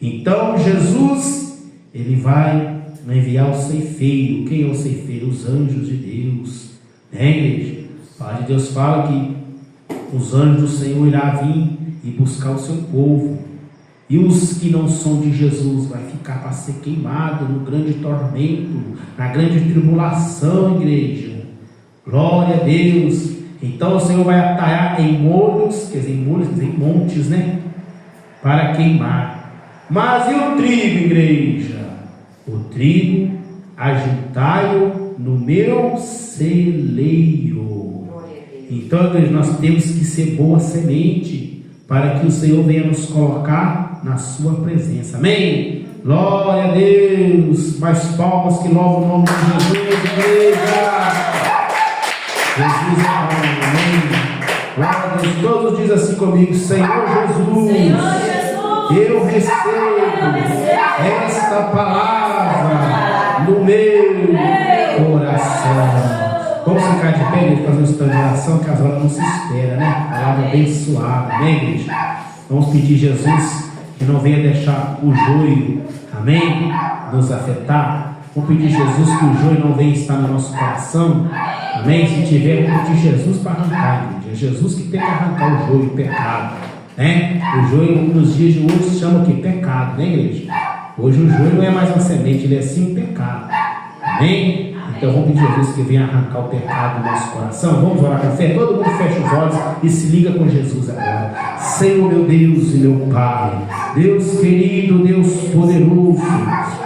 Então Jesus, ele vai enviar o ceifeiro. Quem é o ceifeiro? Os anjos de Deus. Igreja? A palavra de Deus fala que os anjos do Senhor irá vir e buscar o seu povo. E os que não são de Jesus vai ficar para ser queimado no grande tormento, na grande tribulação, igreja. Glória a Deus. Então o Senhor vai atalhar em molhos, quer dizer, em montes, né? Para queimar. Mas e o trigo, igreja? O trigo, ajuntai-o no meu celeiro. Então, igreja, nós temos que ser boa semente, para que o Senhor venha nos colocar na sua presença. Amém? Glória a Deus. Mais palmas que louvam o nome de Jesus, igreja. Jesus é Pai. Amém? Glória a Deus. Todos dizem assim comigo: Senhor Jesus, eu recebo esta palavra no meu coração. céu. Vamos ficar de pé e fazer um instante de oração, que as horas não se espera, né? Palavra abençoada, amém, igreja? Vamos pedir Jesus que não venha deixar o joio, amém, nos afetar. Vamos pedir Jesus que o joio não venha estar no nosso coração, amém? Se tiver, vamos pedir Jesus para arrancar, igreja. É Jesus que tem que arrancar o joio, o pecado, né? O joio nos dias de hoje se chama o que? Pecado, né, igreja? Hoje o joio não é mais uma semente, ele é sim um pecado, amém? Então vamos pedir a Jesus que venha arrancar o pecado do nosso coração. Vamos orar com fé. Todo mundo fecha os olhos e se liga com Jesus agora. Senhor, meu Deus e meu Pai, Deus querido, Deus poderoso,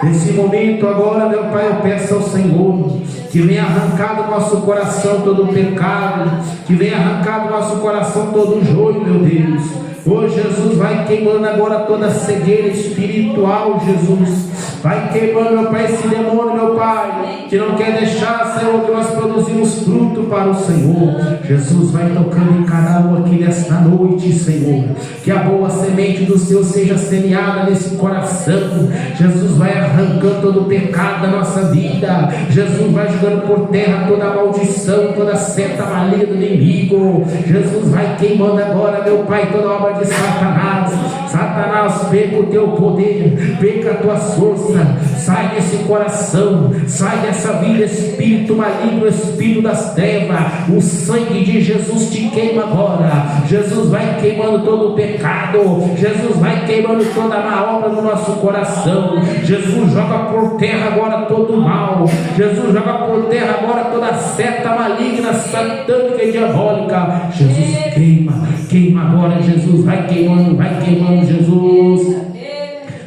nesse momento agora, meu Pai, eu peço ao Senhor que venha arrancar do nosso coração todo o pecado, que venha arrancar do nosso coração todo o joio, meu Deus. Oh, Jesus, vai queimando agora toda a cegueira espiritual, Jesus. Vai queimando, meu Pai, esse demônio, meu Pai, que não quer deixar, Senhor, que nós produzimos fruto para o Senhor. Jesus, vai tocando em cada um aqui nesta noite, Senhor. Que a boa semente do Senhor seja semeada nesse coração. Jesus, vai arrancando todo o pecado da nossa vida. Jesus, vai jogando por terra toda a maldição, toda a seta maligna do inimigo. Jesus, vai queimando agora, meu Pai, toda a obra de Satanás. Satanás, perca o teu poder, perca a tua força. Sai desse coração, sai dessa vida, espírito maligno, espírito das trevas. O sangue de Jesus te queima agora. Jesus vai queimando todo o pecado. Jesus vai queimando toda a má obra no nosso coração. Jesus joga por terra agora todo o mal. Jesus joga por terra agora toda a seta maligna, satânica e diabólica. Jesus queima, queima agora. Jesus vai queimando, Jesus.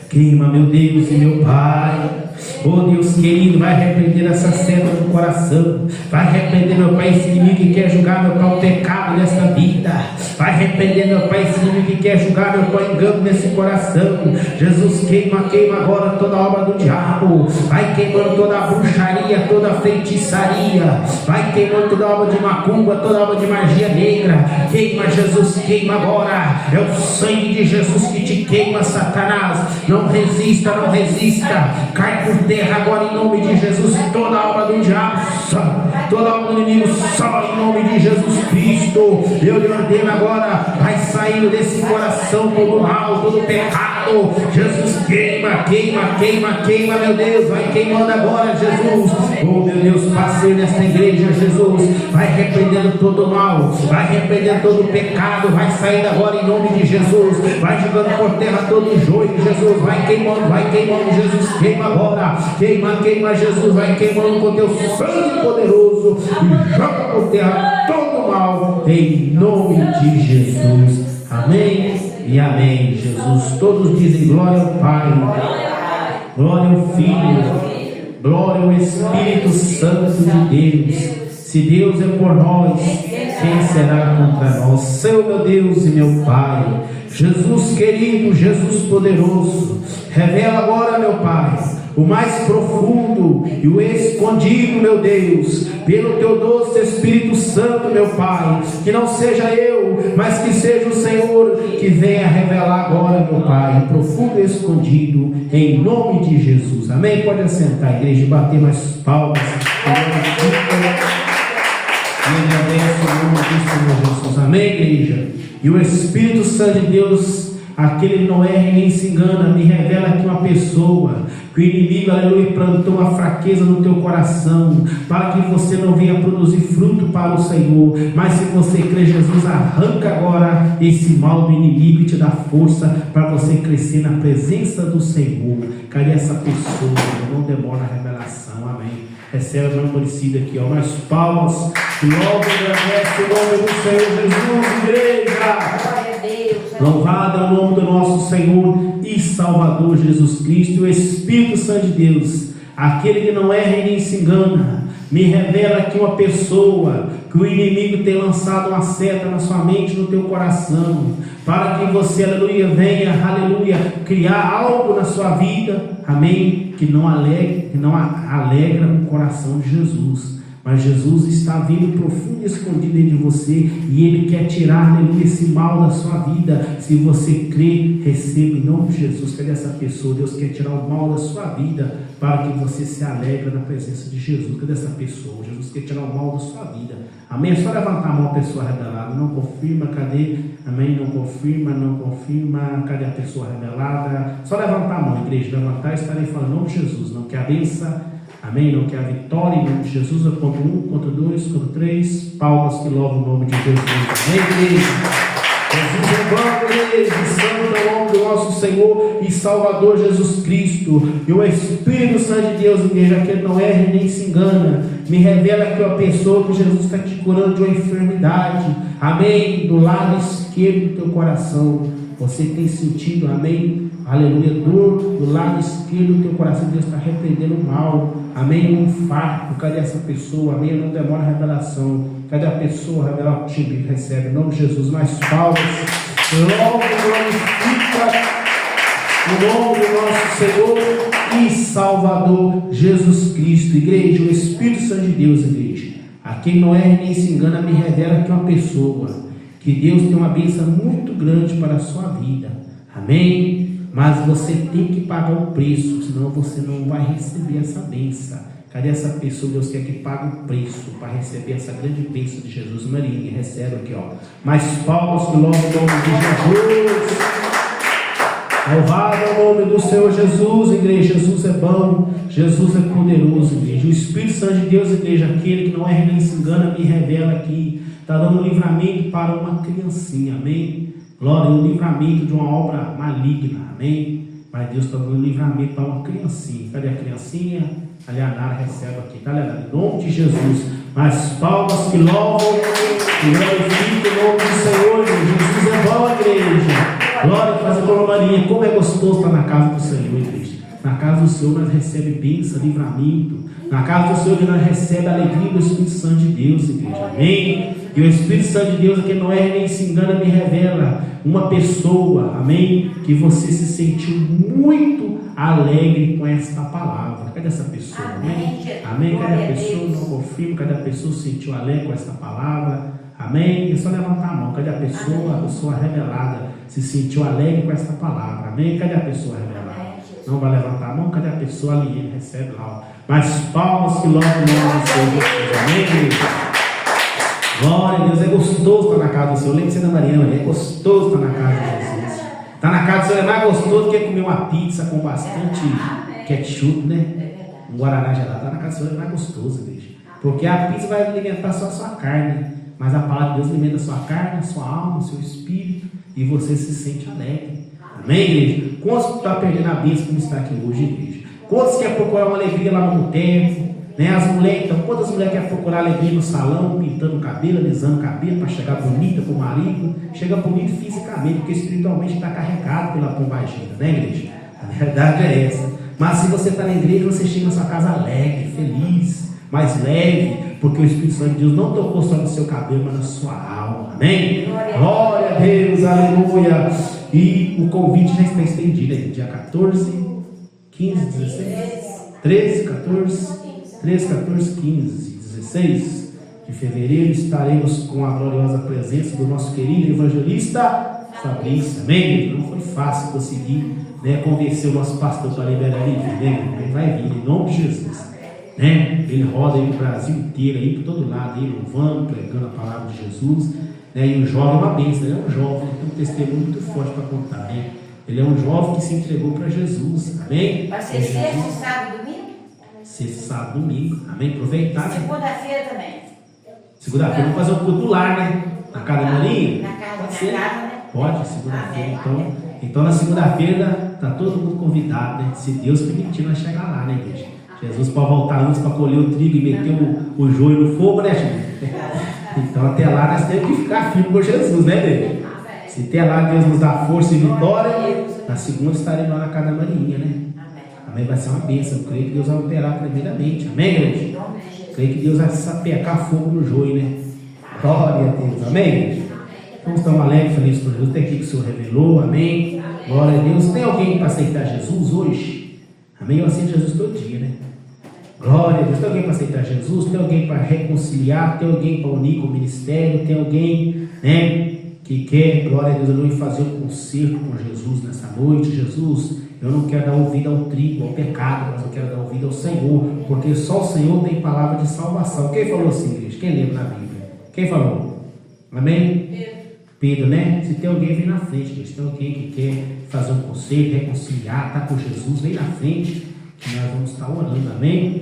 Queima, meu Deus e meu Pai. Oh, Deus querido, vai repreender essa seta do coração. Vai repreender, meu Pai, esse inimigo que quer julgar, meu Pai, o pecado nesta vida. Vai repreender, meu Pai, esse inimigo que quer julgar, meu Pai, engano nesse coração. Jesus, queima, queima agora toda a obra do diabo. Vai queimando toda a bruxaria, toda a feitiçaria. Vai queimando toda a obra de macumba, toda a obra de magia negra. Queima, Jesus, queima agora. É o sangue de Jesus que te queima, Satanás. Não resista, não resista. Cai por terra agora em nome de Jesus. Toda a obra do diabo, toda a obra do inimigo, só em nome de Jesus Cristo. Eu lhe ordeno agora, vai saindo desse coração todo mal, todo pecado. Jesus, queima, queima, queima, queima, meu Deus. Vai queimando agora, Jesus. Oh, meu Deus, passei nesta igreja, Jesus. Vai repreendendo todo o mal, vai repreendendo todo o pecado. Vai saindo agora em nome de Jesus. Vai jogando por terra todo o joio, Jesus. Vai queimando, Jesus. Queima agora, queima, queima, Jesus. Vai queimando com teu sangue poderoso e joga por terra todo o mal, em nome de Jesus. Amém e amém, Jesus. Todos dizem glória ao Pai, glória ao Filho, glória ao Espírito Santo de Deus. Se Deus é por nós, quem será contra nós? Seu meu Deus e meu Pai, Jesus querido, Jesus poderoso, revela agora, meu Pai, o mais profundo e o escondido, meu Deus, pelo teu doce Espírito Santo, meu Pai. Que não seja eu, mas que seja o Senhor que venha revelar agora, meu Pai, o profundo e escondido, em nome de Jesus. Amém? Pode assentar, igreja, e bater mais palmas. Em nome do Senhor Jesus. Amém, igreja? E o Espírito Santo de Deus, aquele que não erra e nem se engana, me revela que uma pessoa, que o inimigo, aleluia, plantou uma fraqueza no teu coração, para que você não venha produzir fruto para o Senhor. Mas se você crê, Jesus arranca agora esse mal do inimigo e te dá força para você crescer na presença do Senhor. Cadê essa pessoa? Não demora a revelação, amém. Recebe a mão conhecida aqui, ó, mais palmas, e logo agradece o nome do Senhor Jesus, igreja. Louvado é o nome do nosso Senhor e Salvador Jesus Cristo. O Espírito Santo de Deus, aquele que não erra e nem se engana, me revela que uma pessoa, que o inimigo tem lançado uma seta na sua mente, no teu coração, para que você, aleluia, venha, aleluia, criar algo na sua vida, amém, que não alegra o coração de Jesus. Mas Jesus está vindo profundo e escondido dentro de você, e Ele quer tirar, aleluia, esse mal da sua vida. Se você crê, receba em nome de Jesus. Cadê essa pessoa? Deus quer tirar o mal da sua vida, para que você se alegre na presença de Jesus. Cadê essa pessoa? Jesus quer tirar o mal da sua vida. Amém? É só levantar a mão, a pessoa rebelada. Não confirma, cadê? Amém? Não confirma, não confirma. Cadê a pessoa rebelada? Só levantar a mão, igreja. Levantar e estarei falando em nome de Jesus. Não quer a bênção? Amém? Não quer a vitória em nome de Jesus? Contra 1, contra 2, contra 3. Palmas que louvam o nome de Jesus. Amém, igreja? Jesus é bom, igreja. Santo é o nome do nosso Senhor e Salvador Jesus Cristo. E o Espírito Santo de Deus, igreja, que Ele não erra nem se engana. Me revela que é uma pessoa que Jesus está te curando de uma enfermidade. Amém? Do lado esquerdo do teu coração. Você tem sentido, amém? Aleluia, dor do lado esquerdo do teu coração. Deus está repreendendo o mal. Amém? Um infarto. Cadê essa pessoa? Amém? Não demora a revelação. Cadê a pessoa? Revela o time que recebe. Em nome de Jesus, mais palmas. Logo glorifica o nome do nosso Senhor e Salvador Jesus Cristo. Igreja, o Espírito Santo de Deus, igreja, a quem não é nem se engana, me revela que é uma pessoa, que Deus tem uma bênção muito grande para a sua vida. Amém? Mas você tem que pagar o preço, senão você não vai receber essa bênção. Cadê essa pessoa? Deus quer que pague o preço para receber essa grande bênção de Jesus. Maria, recebe aqui, ó. Mais palmas que louvam o nome de Jesus. Louvado é o nome do Senhor Jesus, igreja. Jesus é bom, Jesus é poderoso, igreja. O Espírito Santo de Deus, igreja, aquele que não é nem se engana, me revela aqui. Está dando livramento para uma criancinha, amém? Glória, um livramento de uma obra maligna, amém? Mas Deus está dando livramento para uma criancinha. Cadê a criancinha? Ali a Nara recebe aqui, tá ligado? Em nome de Jesus. Mas palmas que louvam e glorificam o nome do Senhor. Jesus é bom, igreja. Glória, fazer com a Maria. Como é gostoso estar na casa do Senhor, igreja. Na casa do Senhor nós recebemos bênção, livramento. Na casa do Senhor nós recebemos a alegria do Espírito Santo de Deus, igreja. Amém? E o Espírito Santo de Deus, que não é nem se engana, me revela uma pessoa, amém? Que você se sentiu muito alegre com esta palavra. Cadê essa pessoa? Amém? Amém? Cadê a pessoa? Não confirmo. Cadê a pessoa se sentiu alegre com esta palavra? Amém? É só levantar a mão. Cadê a pessoa? A pessoa revelada se sentiu alegre com esta palavra. Amém? Cadê a pessoa revelada? Não vai levantar a mão? Cadê a pessoa ali? Ele recebe lá. Mas palmas que logo não Senhor. Amém, querido? Glória a Deus, é gostoso estar na casa do Senhor. Lembra-se da Mariana, é gostoso estar na casa de Jesus. Estar na casa do Senhor é mais gostoso do que comer uma pizza com bastante ketchup, né? Um guaraná gelado. Estar na casa do Senhor é mais gostoso, igreja. Porque a pizza vai alimentar só a sua carne, mas a palavra de Deus alimenta a sua carne, a sua alma, o seu espírito, e você se sente alegre. Amém, igreja? Quantos estão perdendo a bênção como está aqui hoje, igreja? Quantos querem procurar uma alegria lá no boteco? Né? As mulheres, então, quantas mulheres querem procurar alegria no salão, pintando o cabelo, alisando o cabelo, para chegar bonita para o marido? Chega bonito fisicamente, porque espiritualmente está carregado pela pombagira, né, igreja? A verdade é essa. Mas se você está na igreja, você chega na sua casa alegre, feliz, mais leve, porque o Espírito Santo de Deus não tocou só no seu cabelo, mas na sua alma. Amém? Glória a Deus, aleluia. E o convite já está estendido aí, dia 14, 15, 16, 13, 14, 13, 14, 15, 16 de fevereiro estaremos com a gloriosa presença do nosso querido evangelista Fabrício. Amém? Não foi fácil conseguir, né, convencer o nosso pastor para liberar ele, né? Ele vai vir em nome de Jesus, né? Ele roda aí no Brasil inteiro, aí por todo lado, aí louvando, pregando a palavra de Jesus, né? E o jovem é uma bênção, ele é um jovem, tem um testemunho muito forte para contar, né? Ele é um jovem que se entregou para Jesus. Amém? Vai ser sexta, sábado, domingo? Sexta, sábado, domingo. Amém? Aproveitar, né? Segunda-feira também. Segunda-feira vamos fazer um culto do lar, né? Na casa da Marinha? Na casa, pode ser? né? Pode, segunda-feira. Então na segunda-feira está todo mundo convidado, né? Se Deus permitir, nós chegar lá, né, igreja? Jesus pode voltar antes para colher o trigo e meter o joio no fogo, né, gente? Então até lá nós temos que ficar firmes com Jesus, né, igreja? Se até lá Deus nos dá força e vitória, na segunda estaremos lá na casa da Marinha, né? Amém? Vai ser uma bênção. Eu creio que Deus vai operar primeiramente. Amém, igreja? Eu creio que Deus vai sapecar fogo no joio, né? Glória a Deus. Amém, igreja? Então estamos alegres, felizes por Jesus. Tem aqui que o Senhor revelou. Amém? Glória a Deus. Tem alguém para aceitar Jesus hoje? Amém? Eu aceito Jesus todo dia, né? Glória a Deus. Tem alguém para aceitar Jesus? Tem alguém para reconciliar? Tem alguém para unir com o ministério? Tem alguém, né, que quer, glória a Deus, eu vou fazer um concerto com Jesus nessa noite? Jesus, eu não quero dar ouvido ao trigo, ao pecado, mas eu quero dar ouvido ao Senhor, porque só o Senhor tem palavra de salvação. Quem falou assim, igreja? Quem lembra na Bíblia? Quem falou? Amém? Pedro, né? Se tem alguém, vem na frente, igreja. Se tem alguém que quer fazer um concerto, reconciliar, estar com Jesus, vem na frente, que nós vamos estar orando. Amém?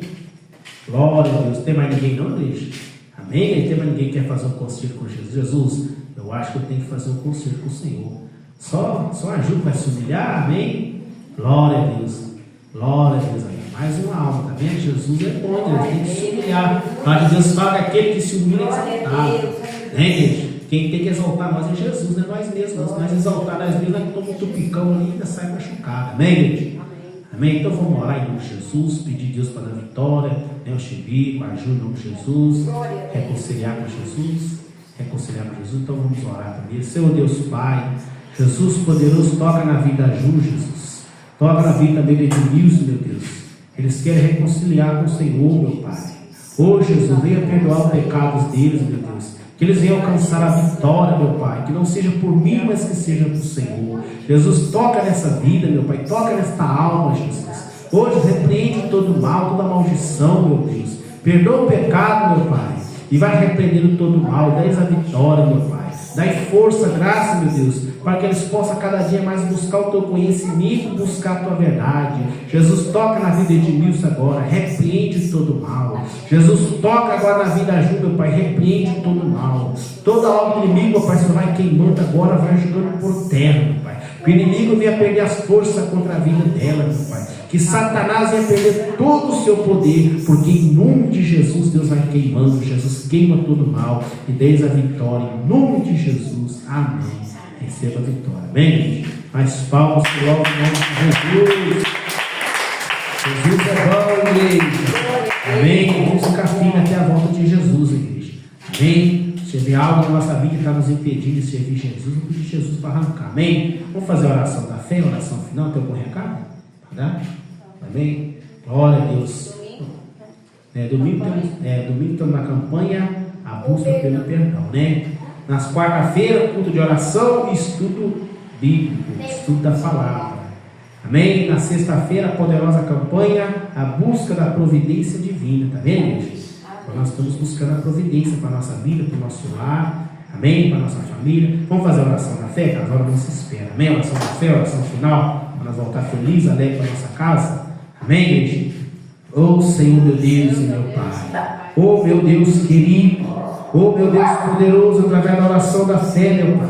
Glória a Deus. Tem mais ninguém não, igreja? Amém? Tem mais ninguém que quer fazer um concerto com Jesus? Jesus, eu acho que eu tenho que fazer um concerto com o Senhor. Só ajuda, vai se humilhar, amém? Glória a Deus. Glória a Deus. Mais uma alma, tá vendo? Jesus é bom, Deus tem que se humilhar. A palavra de Deus fala que aquele que se humilha é exaltado. Né, gente? Quem tem que exaltar nós é Jesus, não é nós mesmos. Se nós exaltar nós mesmos, nós tomamos um tupicão ali e ainda sai machucado. Amém, gente? Amém? Então vamos orar em nome de Jesus, pedir a Deus para dar vitória, né? O Chibico, ajuda em nome de Jesus, reconciliar com Jesus. Reconciliar com Jesus. Então vamos orar primeiro. Senhor Deus Pai, Jesus poderoso, toca na vida de Ju, Jesus, toca na vida também de Edmilson, meu Deus. Eles querem reconciliar com o Senhor, meu Pai. Ô Jesus, venha perdoar os pecados deles, meu Deus. Que eles venham alcançar a vitória, meu Pai. Que não seja por mim, mas que seja por Senhor. Jesus, toca nessa vida, meu Pai. Toca nesta alma, Jesus. Hoje repreende todo o mal, toda a maldição, meu Deus. Perdoa o pecado, meu Pai. E vai repreendendo todo o mal. Dá-lhes a vitória, meu Pai. Dá força, graça, meu Deus, para que eles possam cada dia mais buscar o teu conhecimento, buscar a tua verdade. Jesus, toca na vida de Edmilson agora, repreende todo o mal. Jesus, toca agora na vida de Ju, meu Pai, repreende todo o mal. Toda obra do inimigo, meu Pai, você vai queimando agora, vai jogando por terra, meu Pai. Que o inimigo venha perder as forças contra a vida dela, meu Pai. Que Satanás venha perder todo o seu poder, porque em nome de Jesus, Deus vai queimando. Jesus queima todo o mal e deis a vitória. Em nome de Jesus, amém. Receba a vitória, amém, gente? Mais palmas, logo em nome de Jesus. Jesus é bom, igreja. Amém. Vamos ficar firme até a volta de Jesus, igreja. Amém. Se vê algo na nossa vida que está nos impedindo de servir Jesus, vamos pedir Jesus para arrancar. Amém. Vamos fazer a oração da fé, a oração final. Tem algum recado? Tá? Amém. Glória a Deus. Domingo estamos na campanha A Busca pelo Perdão, né? Nas quarta-feiras, culto de oração e estudo bíblico, estudo da palavra. Amém? Na sexta-feira, a poderosa campanha A Busca da Providência Divina. Tá vendo, gente? Então, nós estamos buscando a providência para a nossa vida, para o nosso lar. Amém? Para a nossa família. Vamos fazer a oração da fé, que as horas não se esperam. Amém? A oração da fé, a oração final, para nós voltar felizes, alegres para a nossa casa. Amém, gente? Oh, Senhor, meu Deus e meu Pai. Oh, meu Deus querido. Oh, meu Deus poderoso, através da oração da fé, meu Pai.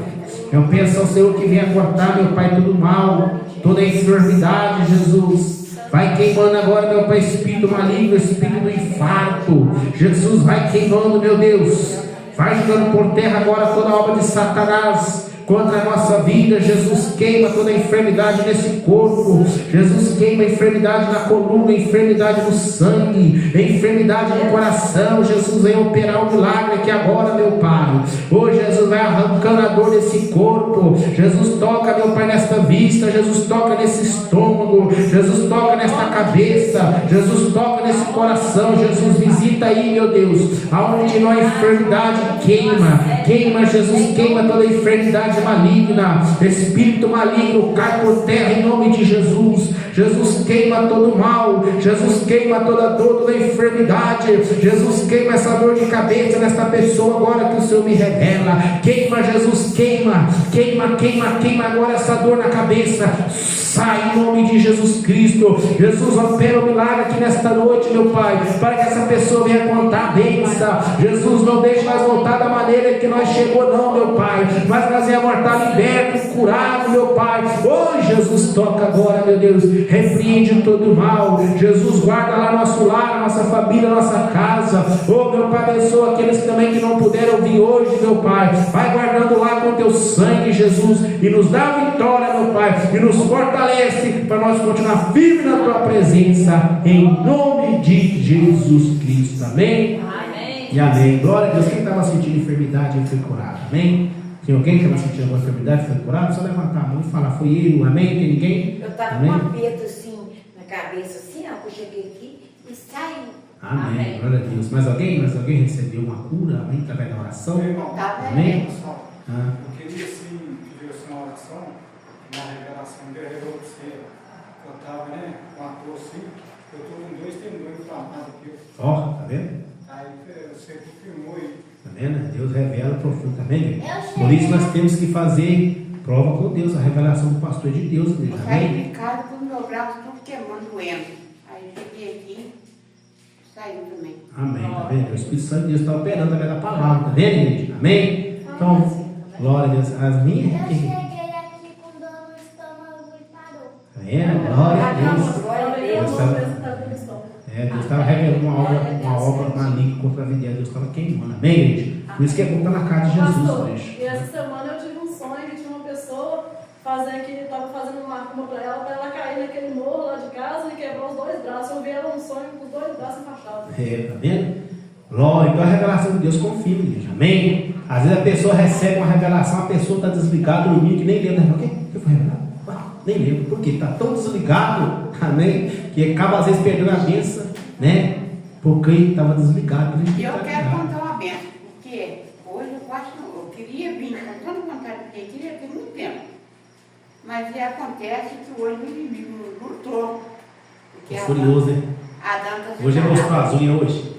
Eu peço ao Senhor que venha cortar, meu Pai, todo mal, toda a enfermidade, Jesus. Vai queimando agora, meu Pai, espírito maligno, espírito do infarto. Jesus, vai queimando, meu Deus. Vai jogando por terra agora toda a obra de Satanás contra a nossa vida. Jesus, queima toda a enfermidade nesse corpo. Jesus, queima a enfermidade na coluna, a enfermidade no sangue, a enfermidade no coração. Jesus, vem operar um milagre aqui agora, meu Pai. Hoje, Jesus, vai arrancando a dor desse corpo. Jesus, toca, meu Pai, nesta vista. Jesus, toca nesse estômago. Jesus, toca nesta cabeça. Jesus, toca nesse coração. Jesus, visita aí, meu Deus, aonde não há enfermidade, queima, Jesus, queima toda a enfermidade maligna, espírito maligno, cai por terra em nome de Jesus. Jesus, queima todo mal. Jesus, queima toda dor, toda enfermidade. Jesus, queima essa dor de cabeça nesta pessoa agora que o Senhor me revela. Queima, Jesus, queima agora essa dor na cabeça. Sai em nome de Jesus Cristo. Jesus, opera o milagre aqui nesta noite, meu Pai, para que essa pessoa venha contar a bênção. Jesus, não deixe nós voltar da maneira que nós chegou, não, meu Pai, mas nós venhamos estar libertos, curados, meu Pai. Oh, Jesus, toca agora, meu Deus, repreende todo o mal. Jesus, guarda lá nosso lar, nossa família, nossa casa. Oh, meu Pai, abençoa aqueles também que não puderam vir hoje, meu Pai. Vai guardando lá com teu sangue, Jesus, e nos dá vitória, meu Pai, e nos fortalece para nós continuar firmes na tua presença, em nome de Jesus Cristo. Amém? Amém. E amém. Glória a Deus. Quem estava sentindo enfermidade foi curado. Amém? Tem alguém que estava sentindo alguma enfermidade foi curado? Só levantar a mão e falar, foi eu. Amém? Tem ninguém? Eu estava com um aperto assim na cabeça, assim, ó, que eu cheguei aqui, e saiu. Amém. Glória a Deus. Mais alguém? Mais alguém recebeu uma cura? Amém? Através da oração? Amém? Eu queria assim, que Deus na oração, uma revelação que revelou para você. Eu estava, né, com a dor assim, eu estou com 2 tendões inflamados aqui. Ó, tá vendo? Aí você confirmou aí. Tá vendo? Deus revela profundo, tá vendo? Por isso nós temos que fazer prova com Deus, a revelação do pastor é de Deus, igreja. Eu saí Amém? de casa com o meu braço tudo queimando, doendo. Aí cheguei aqui, saiu também. Amém, tá vendo? O Espírito Santo de Deus está operando através da palavra, tá vendo, igreja? Amém? Então, glória a Deus. As minhas. Eu cheguei aqui com dor no estômago e parou. Tá vendo? Glória a Deus. Glória a Deus. Deus estava revelando uma obra maligna contra a vida dela. Deus estava queimando. Amém, igreja? Por isso que é bom estar na casa de Jesus, Pastor, igreja. e essa semana eu tive um sonho que tinha uma pessoa estava fazendo uma macumba para ela cair naquele morro lá de casa e quebrar os 2 braços. Eu vi ela num sonho com os 2 braços enfaixados. Tá vendo? Glória. Então a revelação de Deus confirma, igreja. Amém? Às vezes a pessoa recebe uma revelação, a pessoa está desligada, dormindo, que nem lembra. O que foi revelado? Nem lembro. Por quê? Está tão desligado, amém? Que acaba às vezes perdendo a bênção, né? Porque estava desligado. E eu quero contar uma benção, porque hoje eu queria vir com toda vontade, porque eu queria ter muito tempo. Mas acontece que hoje o inimigo nos lutou. Porque Furioso, hein? Adão está Hoje é separado. mostrou as unhas hoje.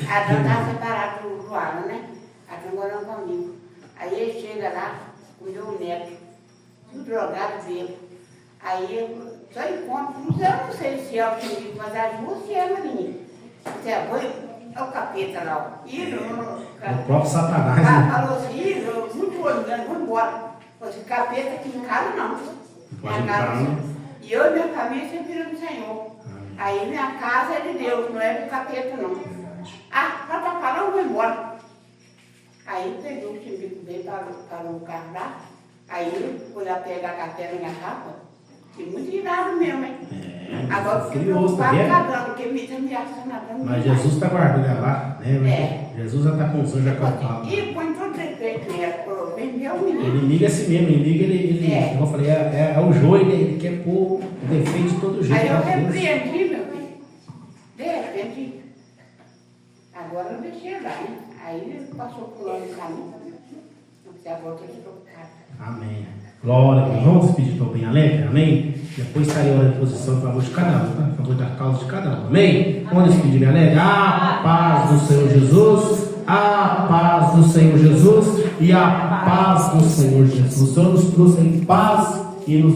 Adão está separado do Alan, né? Adão morando comigo. Aí ele chega lá com o meu neto, tudo drogado dele. Aí eu só encontro, eu não sei se é o que mas as duas se é a menina. É o capeta lá. O próprio Satanás, né? Falou assim, muito olhando, vamos embora. Esse capeta aqui em casa não. Pode entrar, né? E eu e minha família sempre viram do Senhor. Aí minha casa é de Deus, não é do capeta não. Ah, só tá falando, vou embora. Aí pegou o chimbico dele, parou o carro lá. Aí ele foi lá pegar a carteira na minha capa. E muito irado mesmo, hein? Agora porque curioso, eu tá não vendo? nadando, porque me está me achando Mas Jesus está guardando ela lá, né? É. Jesus já está com o sangue já calcado. E põe todo defeito nela, vendeu o menino. Ele liga assim mesmo, como eu falei, é o joio, né? Ele quer pôr o defeito de todo jeito. Aí eu tá vendo? repreendi, meu filho. Repreendi. Agora eu deixei lá, né? Aí ele passou por lá no caminho. Você agora eu estou trocado. Amém. Glória a Deus. Vamos despedir, estou bem alegre, amém? Depois estarei orando em posição a favor de cada um, tá? A favor da causa de cada um, amém? Vamos despedir, bem alegre. A paz do Senhor Jesus, a paz do Senhor Jesus e a paz do Senhor Jesus. O Senhor nos trouxe em paz e nos